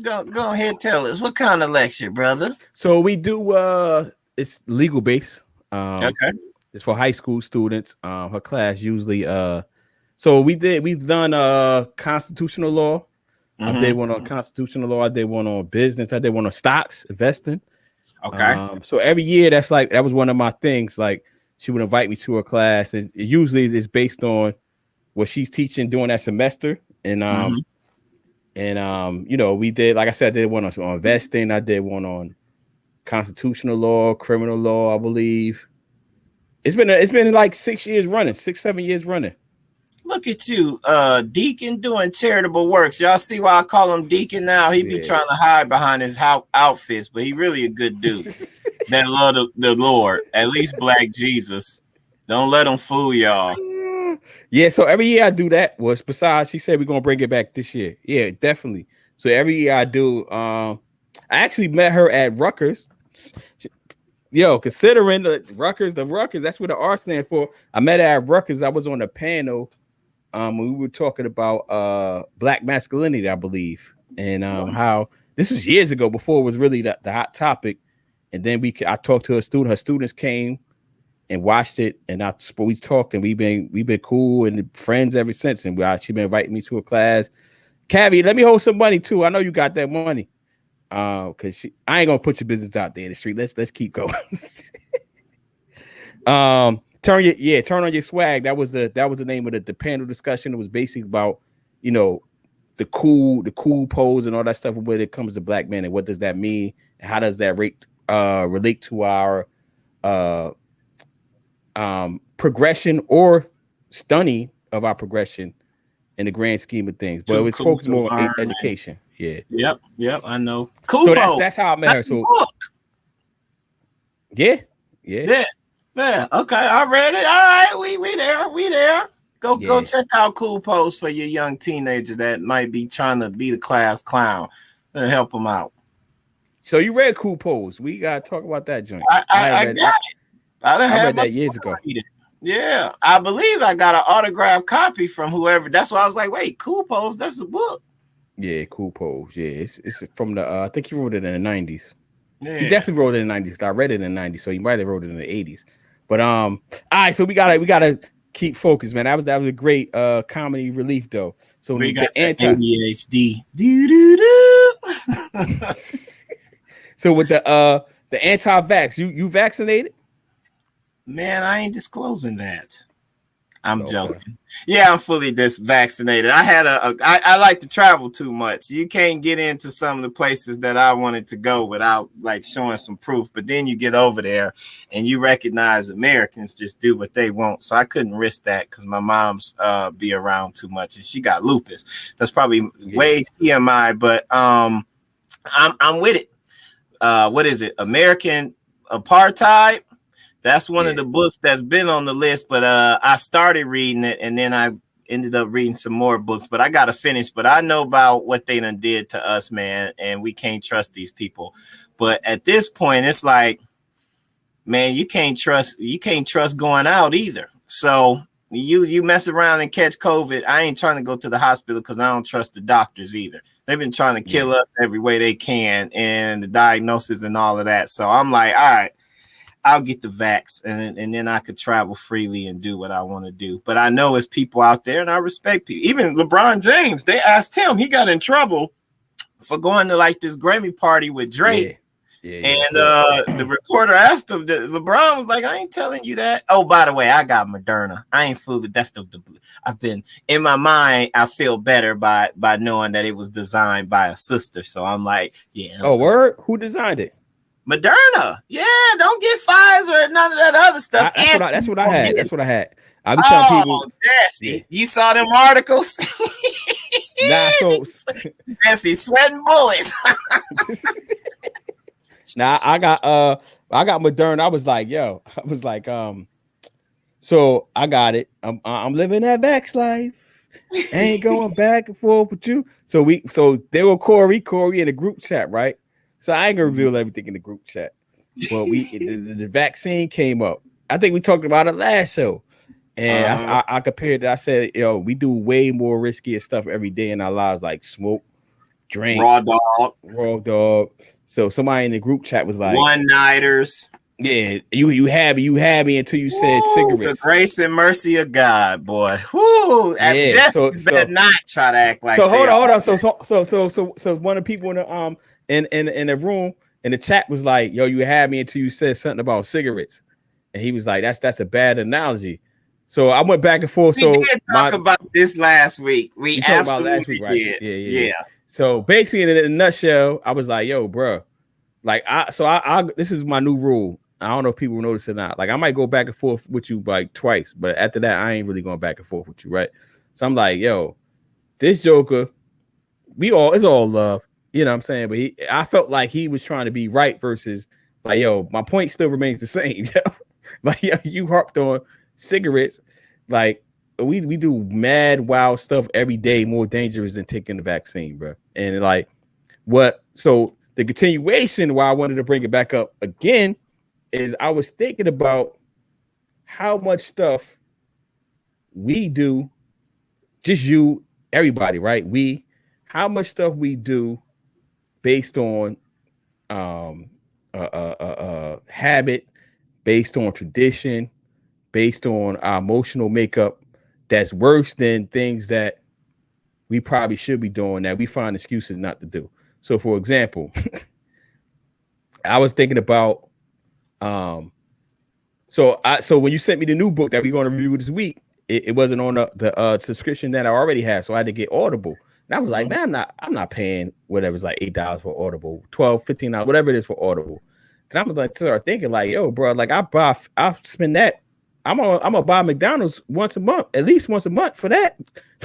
Go ahead, tell us what kind of lecture, brother. So we do it's legal based. Um Okay. it's for high school students. Her class usually so we've done constitutional law. I did Mm-hmm. one on constitutional law, I did one on business, I did one on stocks, investing. Okay. So every year that was one of my things. Like she would invite me to her class, and it usually is based on what she's teaching during that semester. Mm-hmm. You know, we did, like I said, I did one on investing, I did one on constitutional law, criminal law, I believe. It's been like 6 years running, 6, 7 years running. Look at you, Deacon doing charitable works. Y'all see why I call him Deacon now? He be Yeah. trying to hide behind his outfits, but he really a good dude. That love the Lord, at least Black Jesus. Don't let him fool y'all. Yeah, so every year I do that. Was besides, she said we're gonna bring it back this year. Yeah, definitely. So every year I do. I actually met her at Rutgers. Yo, considering the Rutgers, that's what the R stand for. I met her at Rutgers. I was on a panel. We were talking about black masculinity, I believe, and how this was years ago before it was really the hot topic. And then I talked to her student. Her students came and watched it, and we talked, and we've been cool and friends ever since. And she been inviting me to a class. Cavi, let me hold some money too. I know you got that money. Cause I ain't gonna put your business out there in the street. Let's keep going. Turn on your swag. That was the name of the panel discussion. It was basically about, you know, the cool pose and all that stuff when it comes to black men, and what does that mean, and how does that relate to our uh progression or stunning of our progression in the grand scheme of things. But Too it's cool focused to more on learn. education. Yeah. Yep. I know. So Kupo. that's how I met her. That's the So book. yeah, yeah, Yeah. Yeah. Okay. I read it. All right. We there. We there. Go yeah. check out Cool Post for your young teenager that might be trying to be the class clown. Help them out. So you read Cool Pose. We gotta talk about that joint. I got it. I done I had read my that son years ago. read it. Yeah, I believe I got an autographed copy from whoever. That's why I was like, wait, Cool Post, that's a book. Yeah, Cool Pose. Yeah, it's from the I think he wrote it in the 90s. He Yeah. definitely wrote it in the 90s. I read it in the 90s, so he might have wrote it in the 80s. But all right, so we gotta keep focused, man. That was a great comedy relief though. So We got the the anti ADHD. Do do do. so with the anti-vax, you vaccinated? Man, I ain't disclosing that. I'm Okay. joking. Yeah, I'm fully vaccinated. I had I like to travel too much. You can't get into some of the places that I wanted to go without like showing some proof. But then you get over there and you recognize Americans just do what they want. So I couldn't risk that because my mom's be around too much and she got lupus. That's probably Yeah. way TMI, but I'm with it. What is it? American Apartheid. That's one of Yeah. the books that's been on the list, but I started reading it and then I ended up reading some more books, but I got to finish. But I know about what they done did to us, man, and we can't trust these people. But at this point, it's like, man, you can't trust going out either. So you mess around and catch COVID. I ain't trying to go to the hospital because I don't trust the doctors either. They've been trying to Yeah. kill us every way they can and the diagnosis and all of that. So I'm like, all right, I'll get the vax and then I could travel freely and do what I want to do. But I know it's people out there and I respect people. Even LeBron James, they asked him, he got in trouble for going to like this Grammy party with Drake. Yeah. Yeah. And So the reporter asked him, LeBron was like, I ain't telling you that. Oh, by the way, I got Moderna. I ain't fooled. That's I've been in my mind. I feel better by knowing that it was designed by a sister. So I'm like, yeah. oh, word? Who designed it? Moderna. Yeah, don't get Pfizer and none of that other stuff. That's what I had. That's what I had. I be telling people. Oh, Yeah. Jesse, you saw them articles? Nah, so Jesse sweating bullets. now I got Moderna. I was like, so I got it. I'm living that vax life. Ain't going back and forth with you. So they were Corey in the group chat, right? So I ain't gonna reveal everything in the group chat. But the vaccine came up. I think we talked about it last show. And I compared it. I said, we do way more riskier stuff every day in our lives, like smoke, drink, raw dog. So somebody in the group chat was like, one nighters. Yeah, you had me until you said The cigarettes. grace and mercy of God, boy. Whoo! Yeah, Jesse better not try to act like so they hold on. are. So one of the people in the in the room in the chat was like, "Yo, you had me until you said something about cigarettes," and he was like, "That's a bad analogy." So I went back and forth. We did talk about this last week. We talked about absolutely last week, right? did. Yeah. So basically, in a nutshell, I was like, "Yo, bro, like I this is my new rule. I don't know if people notice it or not. Like I might go back and forth with you like twice, but after that, I ain't really going back and forth with you, right? So I'm like, yo, this Joker, it's all love, you know what I'm saying? But I felt like he was trying to be right versus like, yo, my point still remains the same. Like, yo, you harped on cigarettes, like we do mad wild stuff every day, more dangerous than taking the vaccine, bro. And like, so the continuation why I wanted to bring it back up again is I was thinking about how much stuff we do, just you, everybody, right? How much stuff we do based on habit, based on tradition, based on our emotional makeup that's worse than things that we probably should be doing that we find excuses not to do. So for example, I was thinking about so when you sent me the new book that we're going to review this week, it wasn't on the subscription that I already had, so I had to get Audible. And I was like, man, I'm not paying whatever's like $8 for Audible, $12, $15, whatever it is for Audible. And I was like, start thinking like, yo, bro, like I spend that. I'm gonna buy McDonald's once a month, at least once a month for that.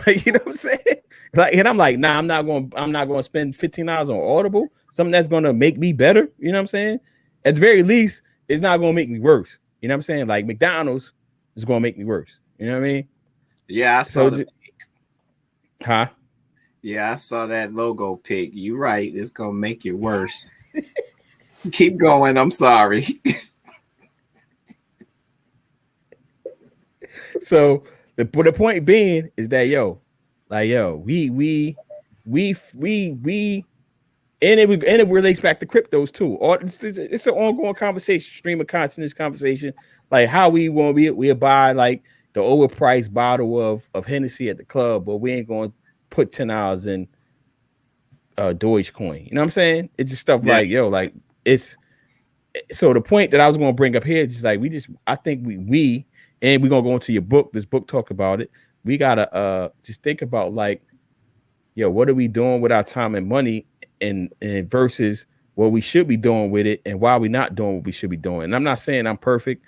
Like, you know what I'm saying? Like, and I'm like, nah, I'm not gonna spend $15 on Audible, something that's gonna make me better. You know what I'm saying? At the very least, it's not gonna make me worse. You know what I'm saying? Like McDonald's is gonna make me worse. You know what I mean? Yeah, I saw the pic. Huh? Yeah, I saw that logo pic. You're right. It's gonna make it worse. Keep going. I'm sorry. So the point being is that we and it relates back to cryptos too. It's an ongoing conversation, stream of consciousness conversation, like how we want we buy like the overpriced bottle of Hennessy at the club, but we ain't going to put $10 in Dogecoin. You know what I'm saying? It's just stuff like it's. So the point that I was going to bring up here is just like I think we and we're gonna go into your book. This book talk about it. We gotta just think about like, what are we doing with our time and money, and versus what we should be doing with it, and why we not doing what we should be doing. And I'm not saying I'm perfect.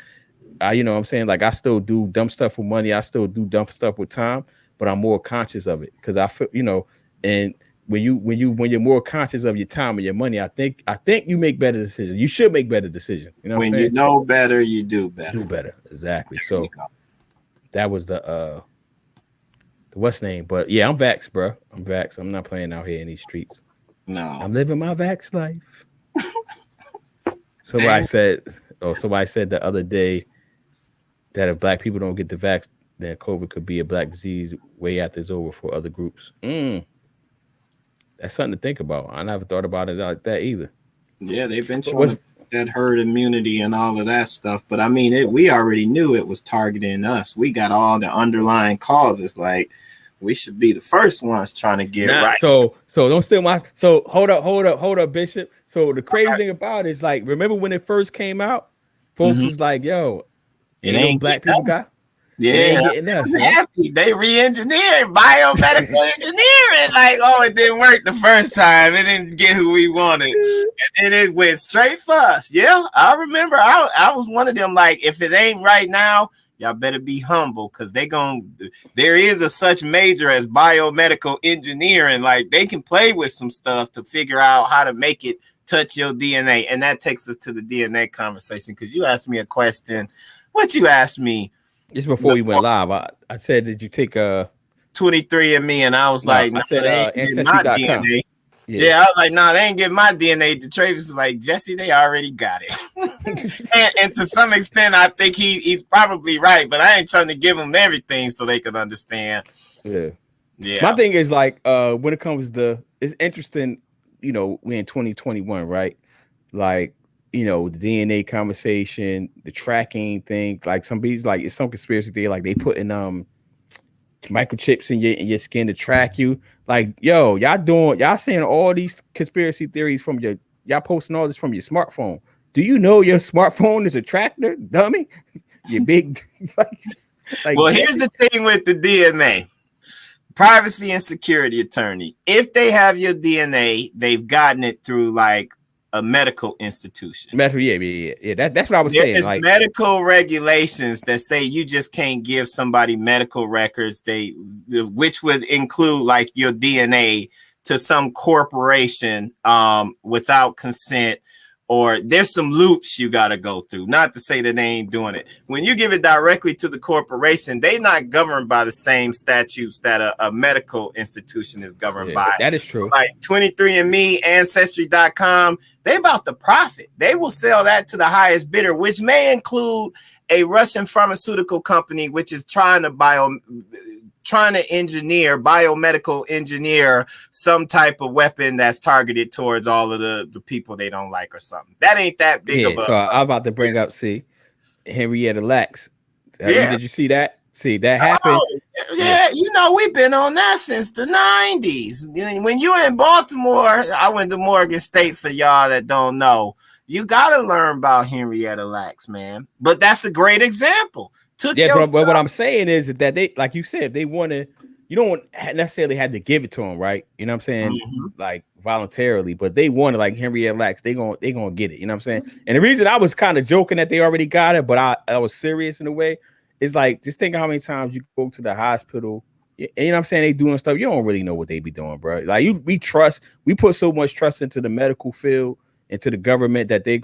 I'm saying like I still do dumb stuff with money. I still do dumb stuff with time, but I'm more conscious of it because I feel, and when you're more conscious of your time and your money, I think you make better decisions. You should make better decisions. You know, when you know better, you do better. Do better, exactly. So that was the what's name? But yeah, I'm vaxxed, bro. I'm vaxxed. I'm not playing out here in these streets. No, I'm living my vax life. Somebody said the other day that if black people don't get the vax, then COVID could be a black disease way after it's over for other groups. That's something to think about. I never thought about it like that either. Yeah, they've been trying that herd immunity and all of that stuff. But I mean, we already knew it was targeting us. We got all the underlying causes. Like, we should be the first ones trying to get right. So don't steal my. So hold up, Bishop. So the crazy thing about it is, like, remember when it first came out, folks was like, "Yo, it ain't black people got." Yeah, it ain't getting us. They re-engineered biomedical engineering. Like, oh, it didn't work the first time. It didn't get who we wanted, and then it went straight for us. Yeah, I remember. I was one of them. Like, if it ain't right now, y'all better be humble, because there is a such major as biomedical engineering. Like, they can play with some stuff to figure out how to make it touch your DNA, and that takes us to the DNA conversation. Because you asked me a question. What you asked me? Just before we went live, I said, did you take 23andMe? And I was like, I said Ancestry.com. Yeah, I was like, they ain't getting my DNA. The Travis was like, Jesse, they already got it. and to some extent, I think he's probably right, but I ain't trying to give them everything so they could understand. Yeah. My thing is, like, when it comes to it's interesting. You know, we're in 2021, right? Like, you know, the DNA conversation, the tracking thing. Like somebody's like, it's some conspiracy theory. Like they put in microchips in your skin to track you. Like, yo, y'all saying all these conspiracy theories from y'all posting all this from your smartphone. Do you know your smartphone is a tracker, dummy? You big like well, here's the thing with the DNA. Privacy and security attorney. If they have your DNA, they've gotten it through like a medical institution. Yeah. That's what I was saying. There's like medical regulations that say you just can't give somebody medical records. Which would include like your DNA to some corporation without consent. Or there's some loops you got to go through. Not to say that they ain't doing it. When you give it directly to the corporation, they're not governed by the same statutes that a medical institution is governed by. That is true. Like 23andMe, Ancestry.com, they about the profit. They will sell that to the highest bidder, which may include a Russian pharmaceutical company, which is trying to biomedical engineer some type of weapon that's targeted towards all of the people they don't like or something. That ain't that big of a. So I'm about to bring up, Henrietta Lacks. Did you see that? See, that happened. Oh, yeah, you know, we've been on that since the 90s. When you in Baltimore, I went to Morgan State for y'all that don't know. You got to learn about Henrietta Lacks, man. But that's a great example. But what I'm saying is that they, like you said, they want to, you don't necessarily have to give it to them, right? You know what I'm saying? Mm-hmm. Like voluntarily, but they want to, like Henrietta Lacks, they gonna get it. You know what I'm saying? And the reason I was kind of joking that they already got it, but I was serious in a way, is like, just think how many times you go to the hospital, and you know what I'm saying? They doing stuff, you don't really know what they be doing, bro. Like we put so much trust into the medical field, into the government, that they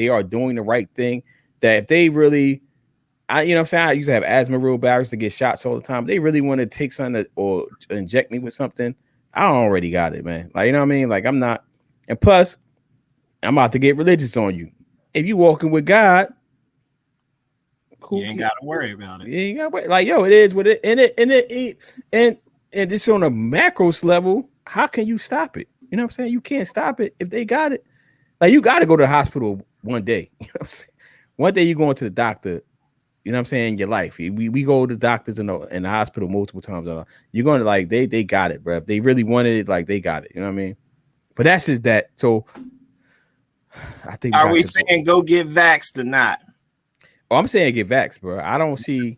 are doing the right thing, that if they really, you know what I'm saying? I used to have asthma real bad. I used to get shots all the time. They really want to take something or inject me with something. I already got it, man. Like, you know what I mean? Like, I'm not. And plus, I'm about to get religious on you. If you walking with God, cool. You ain't got to worry about it. You ain't got to worry. Like, yo, it is what it. And it's on a macros level. How can you stop it? You know what I'm saying? You can't stop it if they got it. Like, you got to go to the hospital one day. You know what I'm saying? One day you're going to the doctor. You know what I'm saying? In your life, we go to doctors in the hospital multiple times. You're going to, like, they got it, bro. If they really wanted it, like, they got it. You know what I mean? But that's just that. So I think. Are we saying go get vaxxed or not? Oh, I'm saying get vaxxed, bro. I don't see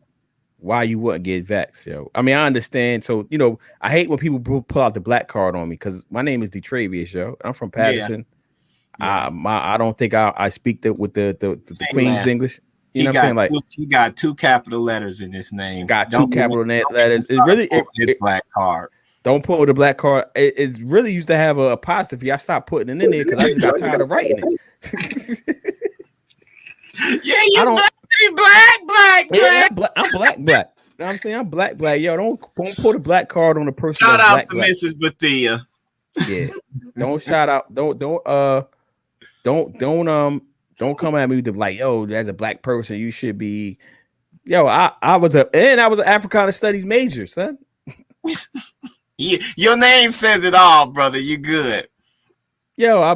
why you wouldn't get vaxxed, yo. I mean, I understand. So, you know, I hate when people pull out the black card on me, because my name is Detravius, yo. I'm from Patterson. Yeah. I don't think I speak with the Queen's English. You know what I'm saying? Like, he got 2 capital letters in his name. Got 2 capital letters. It really black card. Don't pull the black card. It really used to have a apostrophe. I stopped putting it in there because I just got tired of writing it. Yeah, you black. Yeah, I'm black. You know what I'm saying? I'm black. Yo, don't pull the black card on the person. Shout out to Mrs. Bethia. Yeah. Don't shout out. Don't come at me with like, yo, as a black person, you should be. Yo, I was an Africana studies major, son. Yeah, your name says it all, brother. You good. Yo, I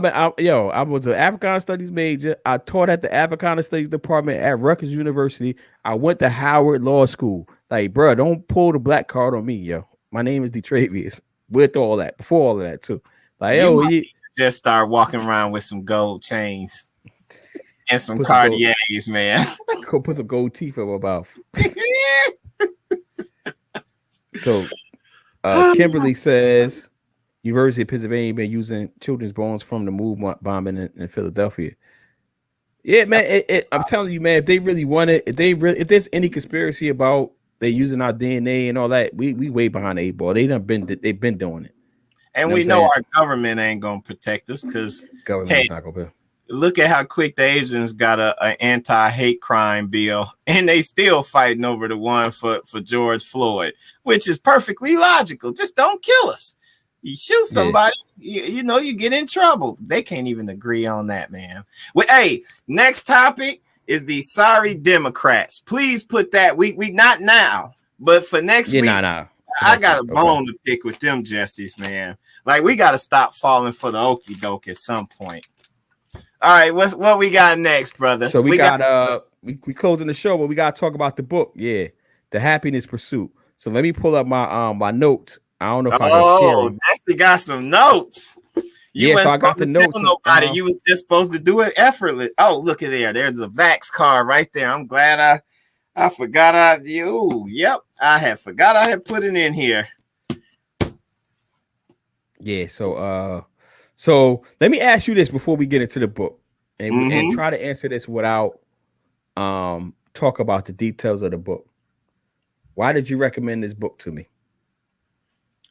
was an Africana studies major. I taught at the Africana studies department at Rutgers University. I went to Howard Law School. Like, bro, don't pull the black card on me, yo. My name is Detravius. With all that, before all of that too. Like, you just start walking around with some gold chains and some Cartiers, man. Go put some gold teeth in my mouth. So, Kimberly says, University of Pennsylvania been using children's bones from the move bombing in Philadelphia. Yeah, man. I'm telling you, man. If they really want it, if there's any conspiracy about they using our DNA and all that, we way behind the 8 ball. They've been doing it. And we know our government ain't gonna protect us, because not gonna. Look at how quick the Asians got an anti-hate crime bill, and they still fighting over the one for George Floyd, which is perfectly logical. Just don't kill us. You shoot somebody, you know, you get in trouble. They can't even agree on that, man. Well, hey, next topic is the sorry Democrats. Please put that. We not now, but for next week. Nah. I got a bone to pick with them Jessies, man. Like we got to stop falling for the okie doke at some point. All right, what we got next, brother? So we got we closing the show, but we gotta talk about the book. Yeah, The Happiness Pursuit. So let me pull up my notes. I don't know if I can share Oh, them. Jesse got some notes. You Yeah, so weren't I got supposed the to notes. tell nobody. You was just supposed to do it effortless. Oh, look at there. There's a Vax card right there. I'm glad I forgot yep. I had forgot I had put it in here. Yeah, so let me ask you this before we get into the book. And try to answer this without talk about the details of the book. Why did you recommend this book to me?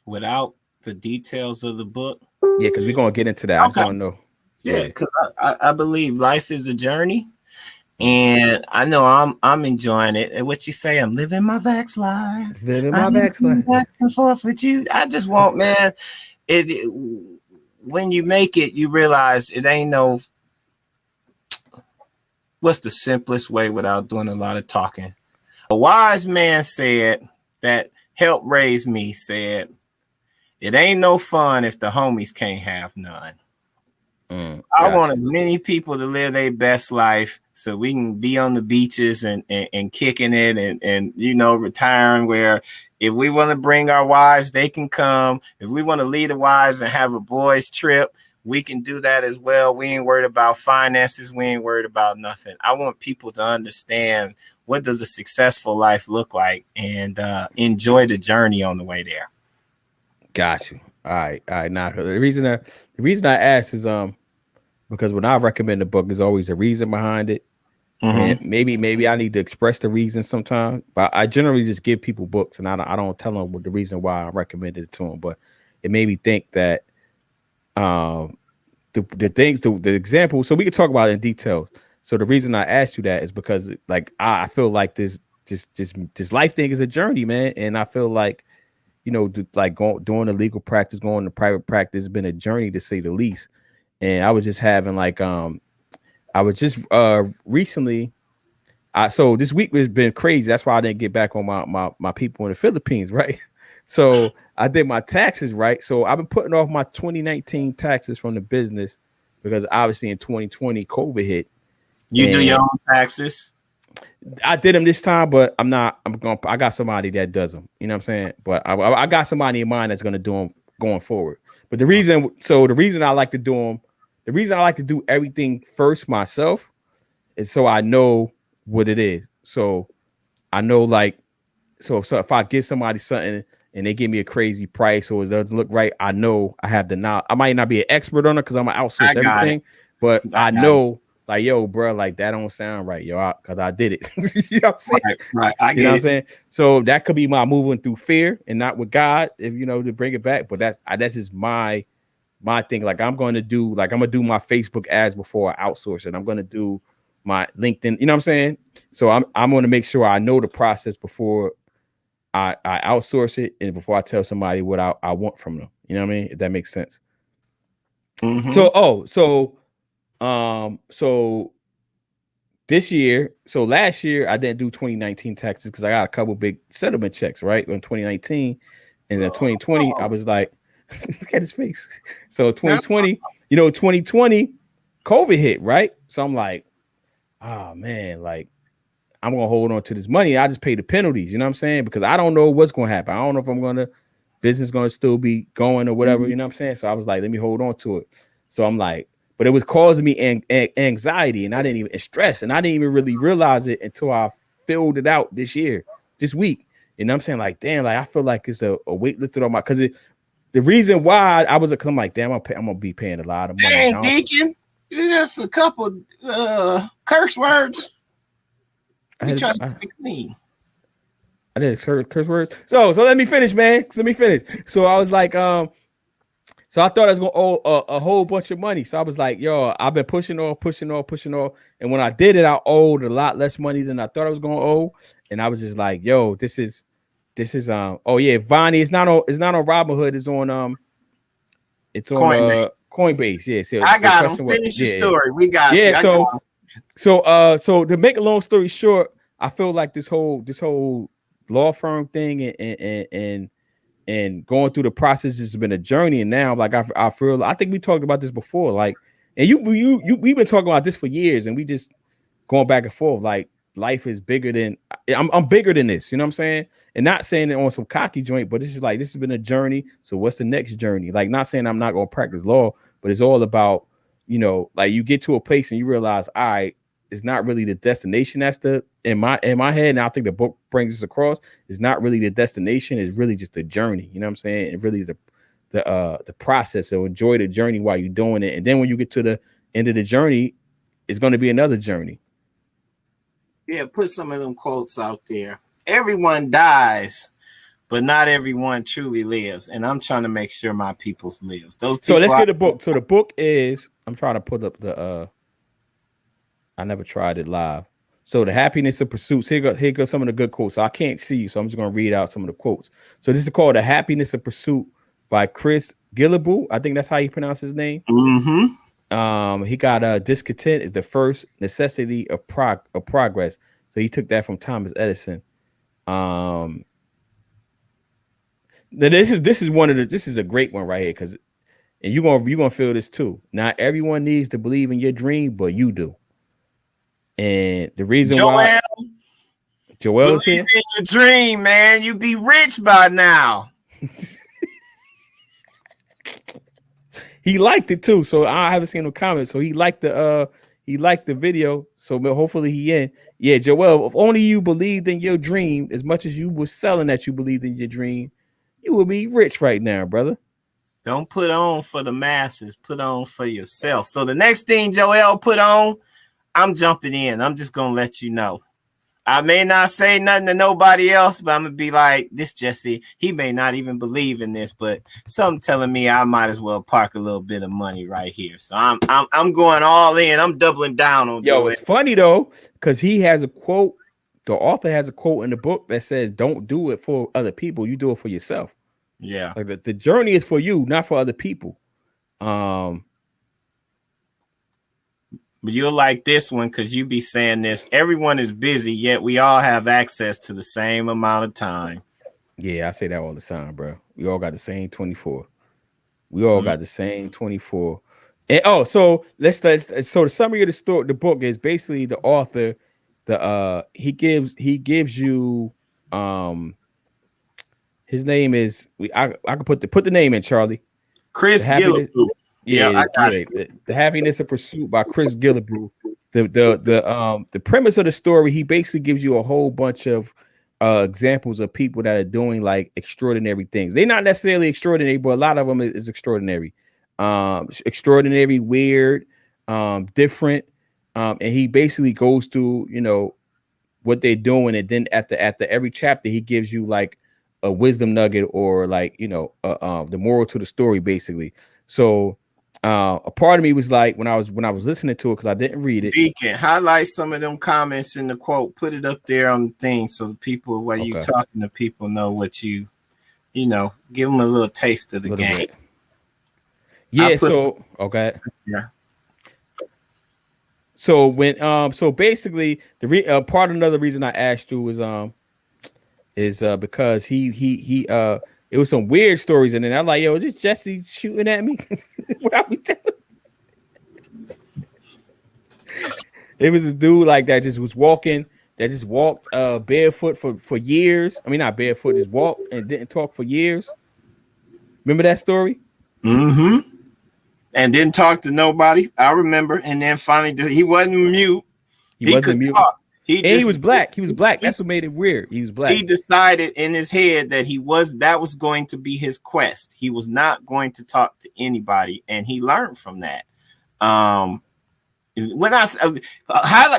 Without the details of the book? Yeah, because we're gonna get into that. Okay. I just want to know. Yeah, because I believe life is a journey, and I know I'm enjoying it. And what you say, I'm living my Vax life. Living my Vax life. Back and forth with you. I just want, man. It when you make it, you realize it ain't no. What's the simplest way without doing a lot of talking? A wise man said that helped raise me said, it ain't no fun if the homies can't have none. I want as many people to live their best life so we can be on the beaches and kicking it and you know, retiring where if we want to bring our wives, they can come. If we want to lead the wives and have a boys trip, we can do that as well. We ain't worried about finances. We ain't worried about nothing. I want people to understand what does a successful life look like and enjoy the journey on the way there. Got you. All right. Now the reason I asked is because when I recommend a book, there's always a reason behind it. And maybe I need to express the reason sometimes, but I generally just give people books and I don't tell them what the reason why I recommended it to them. But it made me think that the things, the example, so we can talk about it in detail. So the reason I asked you that is because like I feel like this life thing is a journey, man. And I feel like, you know, like doing the legal practice, going to private practice has been a journey to say the least. And I was just having like I was just recently so this week has been crazy. That's why I didn't get back on my people in the Philippines, right? So I did my taxes, right? So I've been putting off my 2019 taxes from the business because obviously in 2020 COVID hit. You do your own taxes? I did them this time, but I got somebody that does them. You know what I'm saying? But I got somebody in mind that's gonna do them going forward. But the reason I like to do them, the reason I like to do everything first myself is so I know what it is. So I know like so if I give somebody something and they give me a crazy price or it doesn't look right, I know I have the knowledge. I might not be an expert on it because I'm gonna outsource everything, but I know like, yo, bro, like that don't sound right, yo, because I did it. You know what I'm saying? Right. I get what I'm saying? So that could be my moving through fear and not with God, if you know, to bring it back. But that's just my thing. Like I'm gonna do my Facebook ads before I outsource it. I'm gonna do my LinkedIn, you know what I'm saying? So I'm gonna make sure I know the process before I outsource it and before I tell somebody what I want from them. You know what I mean? If that makes sense. So this year, so last year I didn't do 2019 taxes because I got a couple big settlement checks, right? In 2019 and then 2020, I was like, look at his face. So 2020, 2020, COVID hit, right? So I'm like, oh man, like I'm gonna hold on to this money. I just pay the penalties, you know what I'm saying? Because I don't know what's gonna happen. I don't know if business gonna still be going or whatever, you know what I'm saying? So I was like, let me hold on to it. So I'm like, but it was causing me anxiety and I didn't even stress and I didn't even really realize it until I filled it out this week. You know what I'm saying? Like, damn, like I feel like it's a weight lifted on my because the reason why I was I'm like, damn, I'm gonna be paying a lot of money. Dang, Deacon, that's a couple curse words. I did curse words. So let me finish, man. So I was like, so I thought I was gonna owe a whole bunch of money. So I was like, yo, I've been pushing off. And when I did it, I owed a lot less money than I thought I was gonna owe. And I was just like, yo, this is oh yeah, Vonnie, it's not on Robinhood, it's on Coinbase. Yeah, so I got him. Finish the story. We got you. So to make a long story short, I feel like this whole law firm thing and and going through the process has been a journey. And now, like I feel, I think we talked about this before, like, and we've been talking about this for years, and we just going back and forth. Like life is bigger than I'm bigger than this. You know what I'm saying? And not saying it on some cocky joint, but this is like this has been a journey. So what's the next journey? Like not saying I'm not gonna practice law, but it's all about, you know, like you get to a place and you realize, all right, it's not really the destination. That's the in my head. And I think the book brings this across. It's not really the destination. It's really just the journey. You know what I'm saying? And really the process. So enjoy the journey while you're doing it. And then when you get to the end of the journey, it's going to be another journey. Yeah, put some of them quotes out there. Everyone dies, but not everyone truly lives. And I'm trying to make sure my people's lives. So let's get a book. So the book is, I'm trying to put up the I never tried it live. So the happiness of pursuits. Here go some of the good quotes. So I can't see you, so I'm just gonna read out some of the quotes. So this is called The Happiness of Pursuit by Chris Gillibrand. I think that's how you pronounce his name. He got discontent is the first necessity of progress. So he took that from Thomas Edison. Now this is a great one right here, because and you're gonna feel this too. Not everyone needs to believe in your dream, but you do. And the reason why Joel is here, in your dream, man, you be rich by now. He liked it too, so I haven't seen no comments. So he liked the video. So hopefully he in. Yeah, Joel, if only you believed in your dream as much as you were selling that you believed in your dream, you would be rich right now, brother. Don't put on for the masses, put on for yourself. So the next thing Joel put on, I'm jumping in. I'm just gonna let you know. I may not say nothing to nobody else, but I'm gonna be like, this Jesse, he may not even believe in this, but something telling me I might as well park a little bit of money right here. So I'm going all in. I'm doubling down on Yo, it's funny though, because he has a quote. The author has a quote in the book that says, "Don't do it for other people. You do it for yourself." Yeah, like the journey is for you, not for other people. But you'll like this one because you be saying this. Everyone is busy, yet we all have access to the same amount of time. Yeah, I say that all the time, bro. We all got the same 24. We all got the same 24. And so let's so the summary of the story, the book is basically the author, he gives you his name is I can put the name in, Charlie. Chris Gillibrand. The Happiness of Pursuit by Chris Gillibrand. The premise of the story, he basically gives you a whole bunch of examples of people that are doing like extraordinary things. They're not necessarily extraordinary, but a lot of them is extraordinary. Extraordinary, weird, different. And he basically goes through, you know, what they're doing, and then at the every chapter he gives you like a wisdom nugget or like, you know, the moral to the story basically. So a part of me was like, when I was listening to it, because I didn't read it. Beacon, highlight some of them comments in the quote, put it up there on the thing so people while you talking to people know what you know, give them a little taste of the game. Bit. Yeah, so okay. Yeah. So when so basically the part of another reason I asked you was because he it was some weird stories, and then I'm like, yo, is this Jesse shooting at me? What are we telling? It was a dude like that just walked barefoot for years. I mean, not barefoot, just walked and didn't talk for years. Remember that story? Mm-hmm. And didn't talk to nobody. I remember. And then finally, he wasn't mute. He wasn't mute. Talk. He was black. He was black. That's what made it weird. He was black. He decided in his head that that was going to be his quest. He was not going to talk to anybody, and he learned from that. When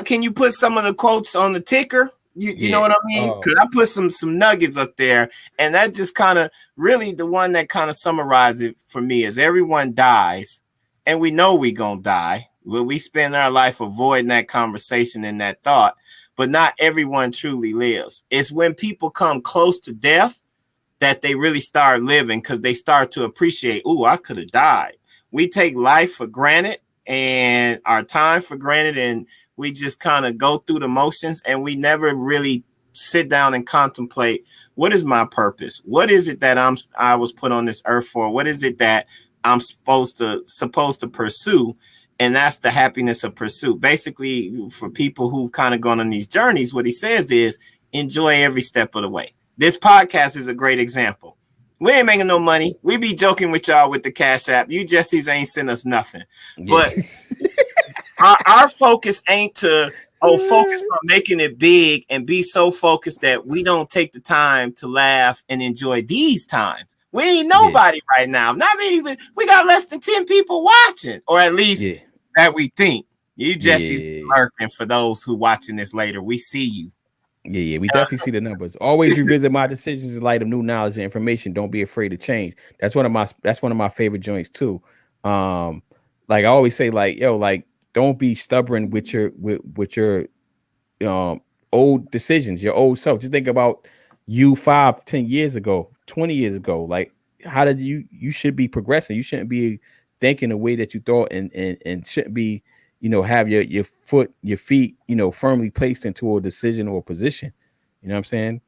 can you put some of the quotes on the ticker? You know what I mean? Because I put some nuggets up there, and that just kind of really the one that kind of summarized it for me is everyone dies, and we know we gonna die. We spend our life avoiding that conversation and that thought, but not everyone truly lives. It's when people come close to death that they really start living, because they start to appreciate, ooh, I could have died. We take life for granted and our time for granted, and we just kind of go through the motions, and we never really sit down and contemplate, what is my purpose? What is it that I was put on this earth for? What is it that I'm supposed to pursue? And that's the happiness of pursuit. Basically, for people who've kind of gone on these journeys, what he says is enjoy every step of the way. This podcast is a great example. We ain't making no money. We be joking with y'all with the Cash App. You Jessies ain't sent us nothing. Yeah. But our focus ain't to focus on making it big and be so focused that we don't take the time to laugh and enjoy these times. We ain't nobody right now. Not even we got less than 10 people watching, or at least that we think. You Jesse's lurking for those who watching this later. We see you. Yeah, we definitely see the numbers. Always revisit my decisions in light of new knowledge and information. Don't be afraid to change. That's one of my favorite joints too. Like I always say, like, yo, like, don't be stubborn with your old decisions, your old self. Just think about you 5, 10 years ago, 20 years ago. Like, how did you should be progressing? You shouldn't be thinking the way that you thought, and shouldn't be, have your feet, firmly placed into a decision or a position. You know what I'm saying?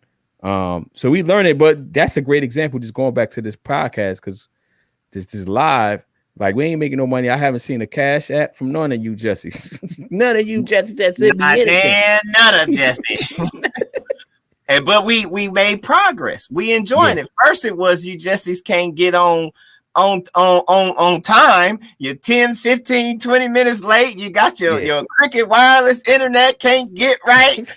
So we learn it, but that's a great example. Just going back to this podcast, because this is live. Like, we ain't making no money. I haven't seen a Cash App from none of you, Jesse. None of you, Jesse, that sent me anything. None of Jesse. But we made progress. We enjoying it. First, it was you Jessies can't get on time. You're 10, 15, 20 minutes late. You got your Cricket wireless internet can't get right.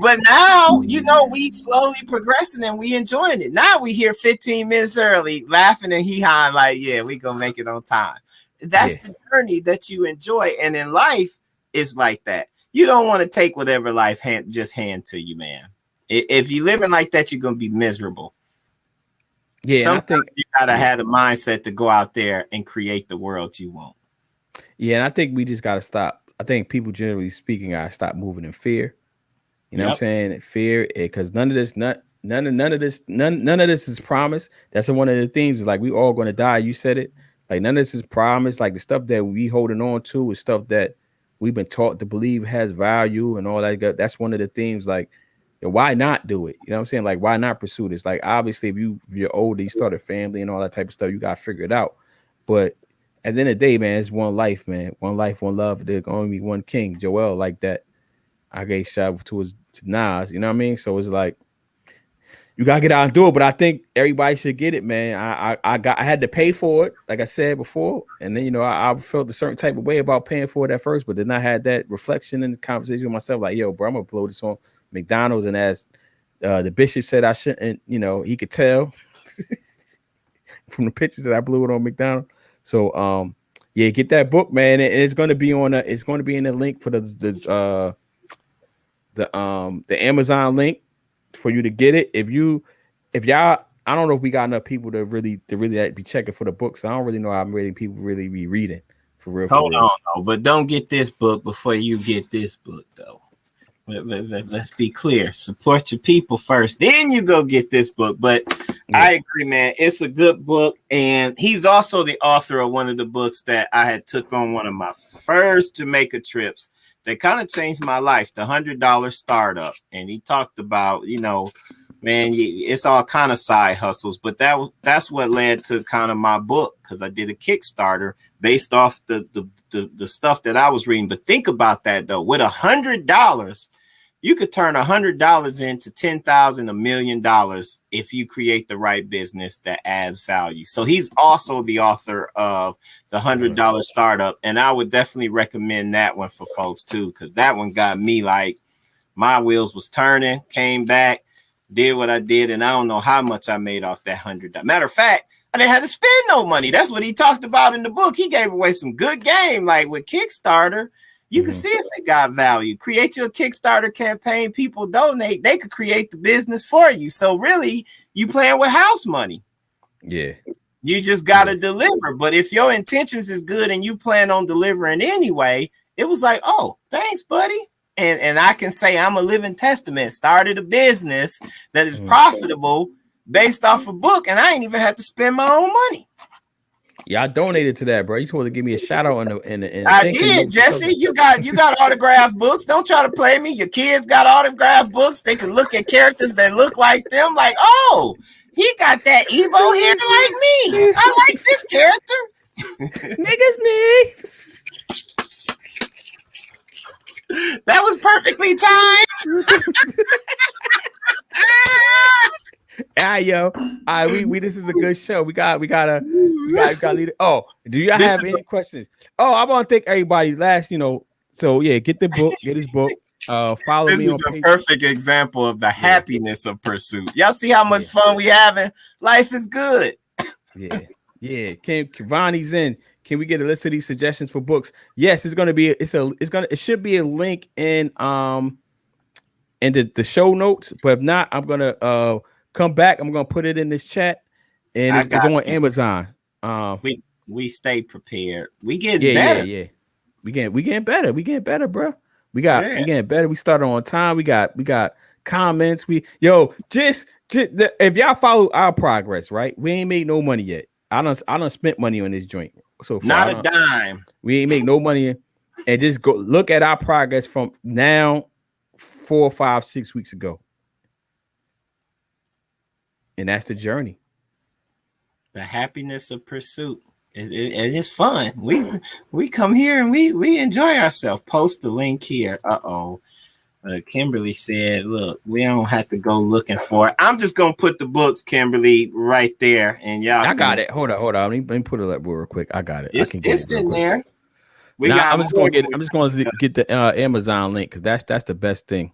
But now, we slowly progressing and we enjoying it. Now we here 15 minutes early, laughing and hee-hawing like, yeah, we gonna make it on time. That's the journey that you enjoy. And in life, it's like that. You don't want to take whatever life just hand to you, man. If you living like that, you're gonna be miserable. Yeah, sometimes I think you gotta have the mindset to go out there and create the world you want. Yeah, and I think we just gotta stop. I think people, generally speaking, gotta stop moving in fear. You know what I'm saying? Fear, because none of this is promised. That's one of the things. Is like, we all gonna die. You said it. Like, none of this is promised. Like, the stuff that we holding on to is stuff that we've been taught to believe has value and all that. That's one of the things. Like, why not do it? You know what I'm saying? Like, why not pursue this? Like, obviously, if you're older, you start a family and all that type of stuff, you gotta figure it out. But at the end of the day, man, it's one life, man. One life, one love. There's only one king. Joel, like that. I gave shout to Nas, you know what I mean? So it's like, you gotta get out and do it. But I think everybody should get it, man. I had to pay for it, like I said before, and then I felt a certain type of way about paying for it at first, but then I had that reflection and conversation with myself, like, yo, bro, I'm gonna upload this on McDonald's, and as the bishop said, I shouldn't. He could tell from the pictures that I blew it on McDonald's. So yeah, get that book, man, and it's gonna be in the link for the Amazon link for you to get it. If y'all, I don't know if we got enough people to really be checking for the books. I don't really know how many people really be reading for real. Hold on, though, but don't get this book before you get this book, though. Let's be clear. Support your people first, then you go get this book. But I agree, man. It's a good book, and he's also the author of one of the books that I had took on one of my first Jamaica trips. That kind of changed my life, the $100 startup. And he talked about, man, it's all kind of side hustles, but that's what led to kind of my book, because I did a Kickstarter based off the stuff that I was reading. But think about that, though. With $100, you could turn $100 into $10,000, $1 million if you create the right business that adds value. So he's also the author of the $100 startup, and I would definitely recommend that one for folks too, because that one got me like my wheels was turning, came back, did what I did, and I don't know how much I made off that $100. Matter of fact, I didn't have to spend no money. That's what he talked about in the book. He gave away some good game, like with Kickstarter. You can see if it got value. Create your Kickstarter campaign. People donate. They could create the business for you. So really, you playing with house money. Yeah. You just got to deliver. But if your intentions is good and you plan on delivering anyway, it was like, oh, thanks, buddy. And I can say I'm a living testament. Started a business that is profitable based off a book, and I ain't even had to spend my own money. Yeah, I donated to that, bro. You supposed to give me a shout out in the I thank did, you. Jesse. You got autographed books. Don't try to play me. Your kids got autographed books. They can look at characters that look like them. Like, oh, he got that Evo hair like me. I like this character. Niggas need. That was perfectly timed. Yo. We this is a good show. We gotta lead it. Oh, do y'all have any questions? Oh, I want to thank everybody last, so yeah, get the book, get his book. Follow This me is on a Patreon. perfect example of the happiness of pursuit. Y'all see how much fun we having? Life is good. Yeah. Kivani's in. Can we get a list of these suggestions for books? Yes, it should be a link in the show notes. But if not, I'm gonna come back. I'm gonna put it in this chat, and it's on Amazon. We stay prepared. We getting better. Yeah. We getting better. We getting better, bro. We getting better. We started on time. We got comments. Just if y'all follow our progress, right? We ain't made no money yet. I don't spent money on this joint. So not a dime. We ain't make no money, and just go look at our progress from now 4, 5, 6 weeks ago, and that's the journey. The happiness of pursuit. It's fun. We come here and we enjoy ourselves. Post the link here. Kimberly said, look, we don't have to go looking for it. I'm just gonna put the books, Kimberly, right there, and y'all. I got it. Hold on. Let me put it up real quick. I got it. It's in there. I'm just gonna get the Amazon link because that's the best thing.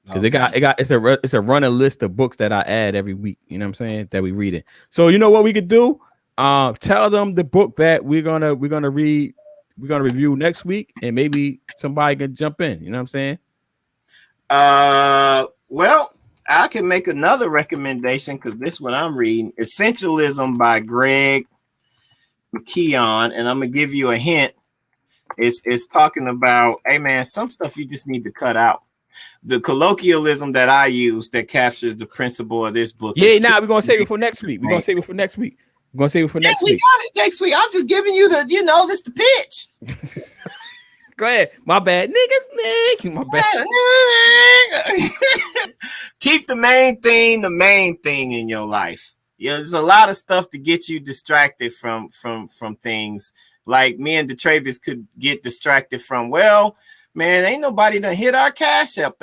Because it's a running list of books that I add every week. You know what I'm saying? That we read it. So you know what we could do? Tell them the book that we're gonna read. We're gonna review next week, and maybe somebody can jump in. You know what I'm saying? Well, I can make another recommendation because this is what I'm reading. Essentialism by Greg McKeown, and I'm gonna give you a hint. It's talking about, hey man, some stuff you just need to cut out. The colloquialism that I use that captures the principle of this book. Yeah, we're gonna save it for next week. We're gonna save it for next week. We got it next week. I'm just giving you this the pitch. Go ahead. My bad. Niggas. My bad. Keep the main thing in your life. Yeah, there's a lot of stuff to get you distracted from things. Like me and DeTravis could get distracted from, well, man, ain't nobody done hit our Cash App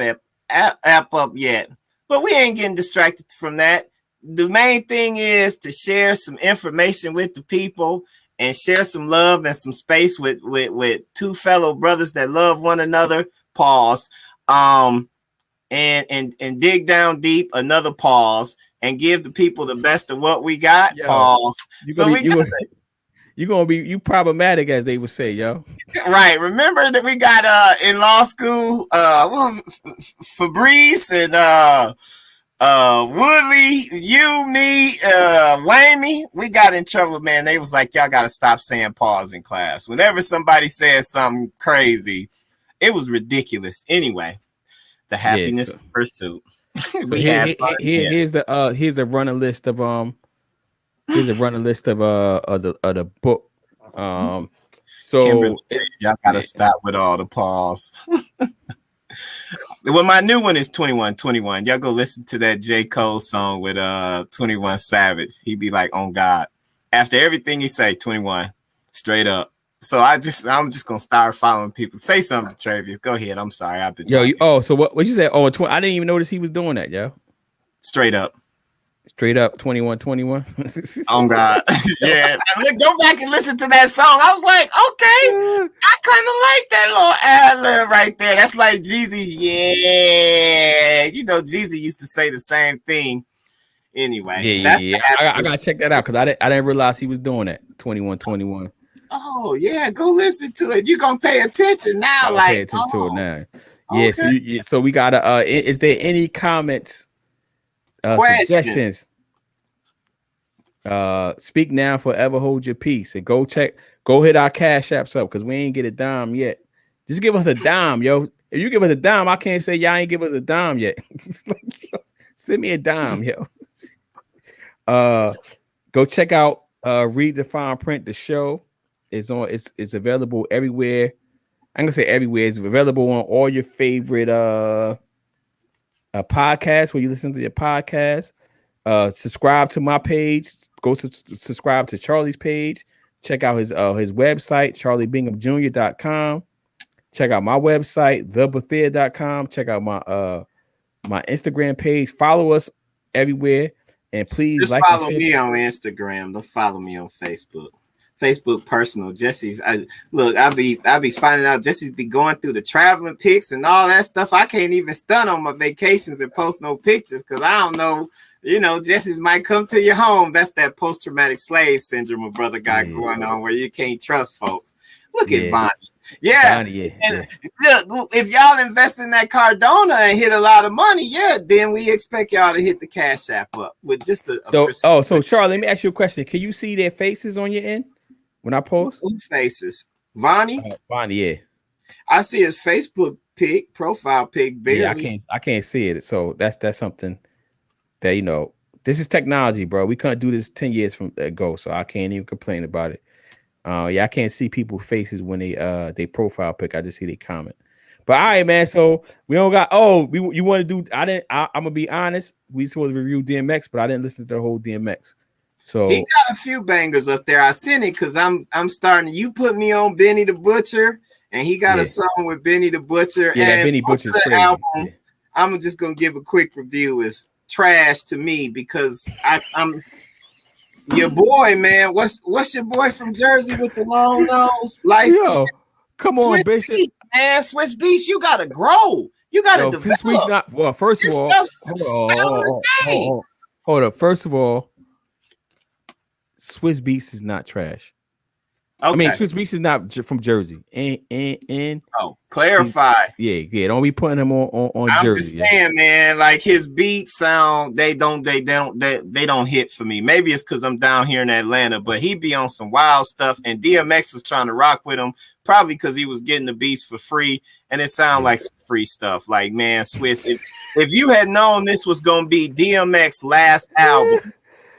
up yet. But we ain't getting distracted from that. The main thing is to share some information with the people and share some love and some space with two fellow brothers that love one another. Pause. And dig down deep. Another pause. And give the people the best of what we got. Pause. You're gonna be problematic, as they would say, yo. Right. Remember that we got in law school Fabrice and Woodley, you, me, Wamey, we got in trouble, man. They was like, y'all gotta stop saying pause in class. Whenever somebody says something crazy, it was ridiculous. Anyway, the happiness of pursuit. Here's a running list of the book. So y'all gotta stop with all the pause. Well, my new one is 2121. Y'all go listen to that J. Cole song with 21 Savage. He be like, on God. After everything he say, 21, straight up. So I'm just gonna start following people. Say something, Travis. Go ahead. I'm sorry. I've been so what you said? Oh, I didn't even notice he was doing that, yo. Straight up 2121. Oh God. Yeah. Go back and listen to that song. I was like, okay, I kind of like that little ad-lib right there. That's like Jeezy's, yeah. Jeezy used to say the same thing. Anyway, I gotta check that out because I didn't realize he was doing that. 2121. Oh yeah, go listen to it. You're gonna pay attention now. Pay attention to it now. Yeah, okay. So we gotta is there any comments? Suggestions. Speak now, forever hold your peace, and go hit our Cash Apps up because we ain't get a dime yet. Just give us a dime, yo. If you give us a dime, I can't say y'all ain't give us a dime yet. Send me a dime, yo. Go check out Read the fine print. The show is on. It's available everywhere. I'm gonna say everywhere. It's available on all your favorite podcasts where you listen to your podcast. Subscribe to my page. Go to subscribe to Charlie's page. Check out his website, charliebinghamjr.com. Check out my website, thebethia.com. Check out my Instagram page. Follow us everywhere. And please just like follow and share. me on Instagram. Don't follow me on Facebook. Facebook personal. Jesse's. I be finding out Jesse's be going through the traveling pics and all that stuff. I can't even stun on my vacations and post no pictures because I don't know. You know, Jesse's might come to your home. That's that post-traumatic slave syndrome a brother got going on where you can't trust folks. Look at Bonnie. Yeah. Bonnie, look, if y'all invest in that Cardona and hit a lot of money, then we expect y'all to hit the Cash App up with just a so Charlie, let me ask you a question. Can you see their faces on your end when I post? Who faces? Vonnie? Vonnie, yeah. I see his Facebook pic, profile pic barely. Yeah, I can't see it. So that's something that, you know, this is technology, bro. We couldn't do this 10 years from ago, so I can't even complain about it. I can't see people's faces when they profile pic. I just see they comment. But all right, man. So we don't got. You want to do? I'm gonna be honest. We supposed to review DMX, but I didn't listen to the whole DMX. So he got a few bangers up there. I sent it because I'm starting. You put me on Benny the Butcher, and he got a song with Benny the Butcher. Yeah, and Benny Butcher's crazy. Album, I'm just gonna give a quick review. It's trash to me because I'm. Your boy, man. What's your boy from Jersey with the long nose? Yo, come on, Bishop. Beats, man, Swiss Beats, you gotta grow. You gotta develop. Swiss not, well, first of all, hold up. First of all, Swiss Beats is not trash. Okay. I mean, Swiss Beats is not from Jersey. And clarify. Yeah. Don't be putting him on I'm Jersey. I'm just saying, man. Like his beats sound, they don't hit for me. Maybe it's because I'm down here in Atlanta, but he be on some wild stuff. And DMX was trying to rock with him, probably because he was getting the beats for free, and it sounded like some free stuff. Like, man, Swiss, if you had known this was gonna be DMX last album,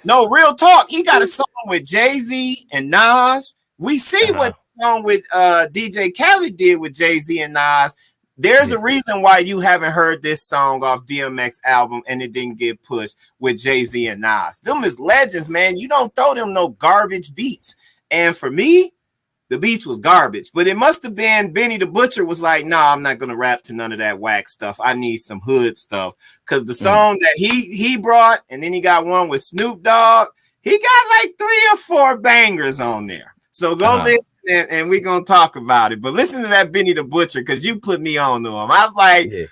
no, real talk, he got a song with Jay-Z and Nas. We see what the song with DJ Khaled did with Jay-Z and Nas. There's a reason why you haven't heard this song off DMX album and it didn't get pushed with Jay-Z and Nas. Them is legends, man. You don't throw them no garbage beats. And for me, the beats was garbage. But it must have been Benny the Butcher was like, nah, I'm not going to rap to none of that whack stuff. I need some hood stuff. Because the song that he brought, and then he got one with Snoop Dogg, he got like 3 or 4 bangers on there. So go listen and we're going to talk about it. But listen to that Benny the Butcher because you put me on to him. I was like, okay,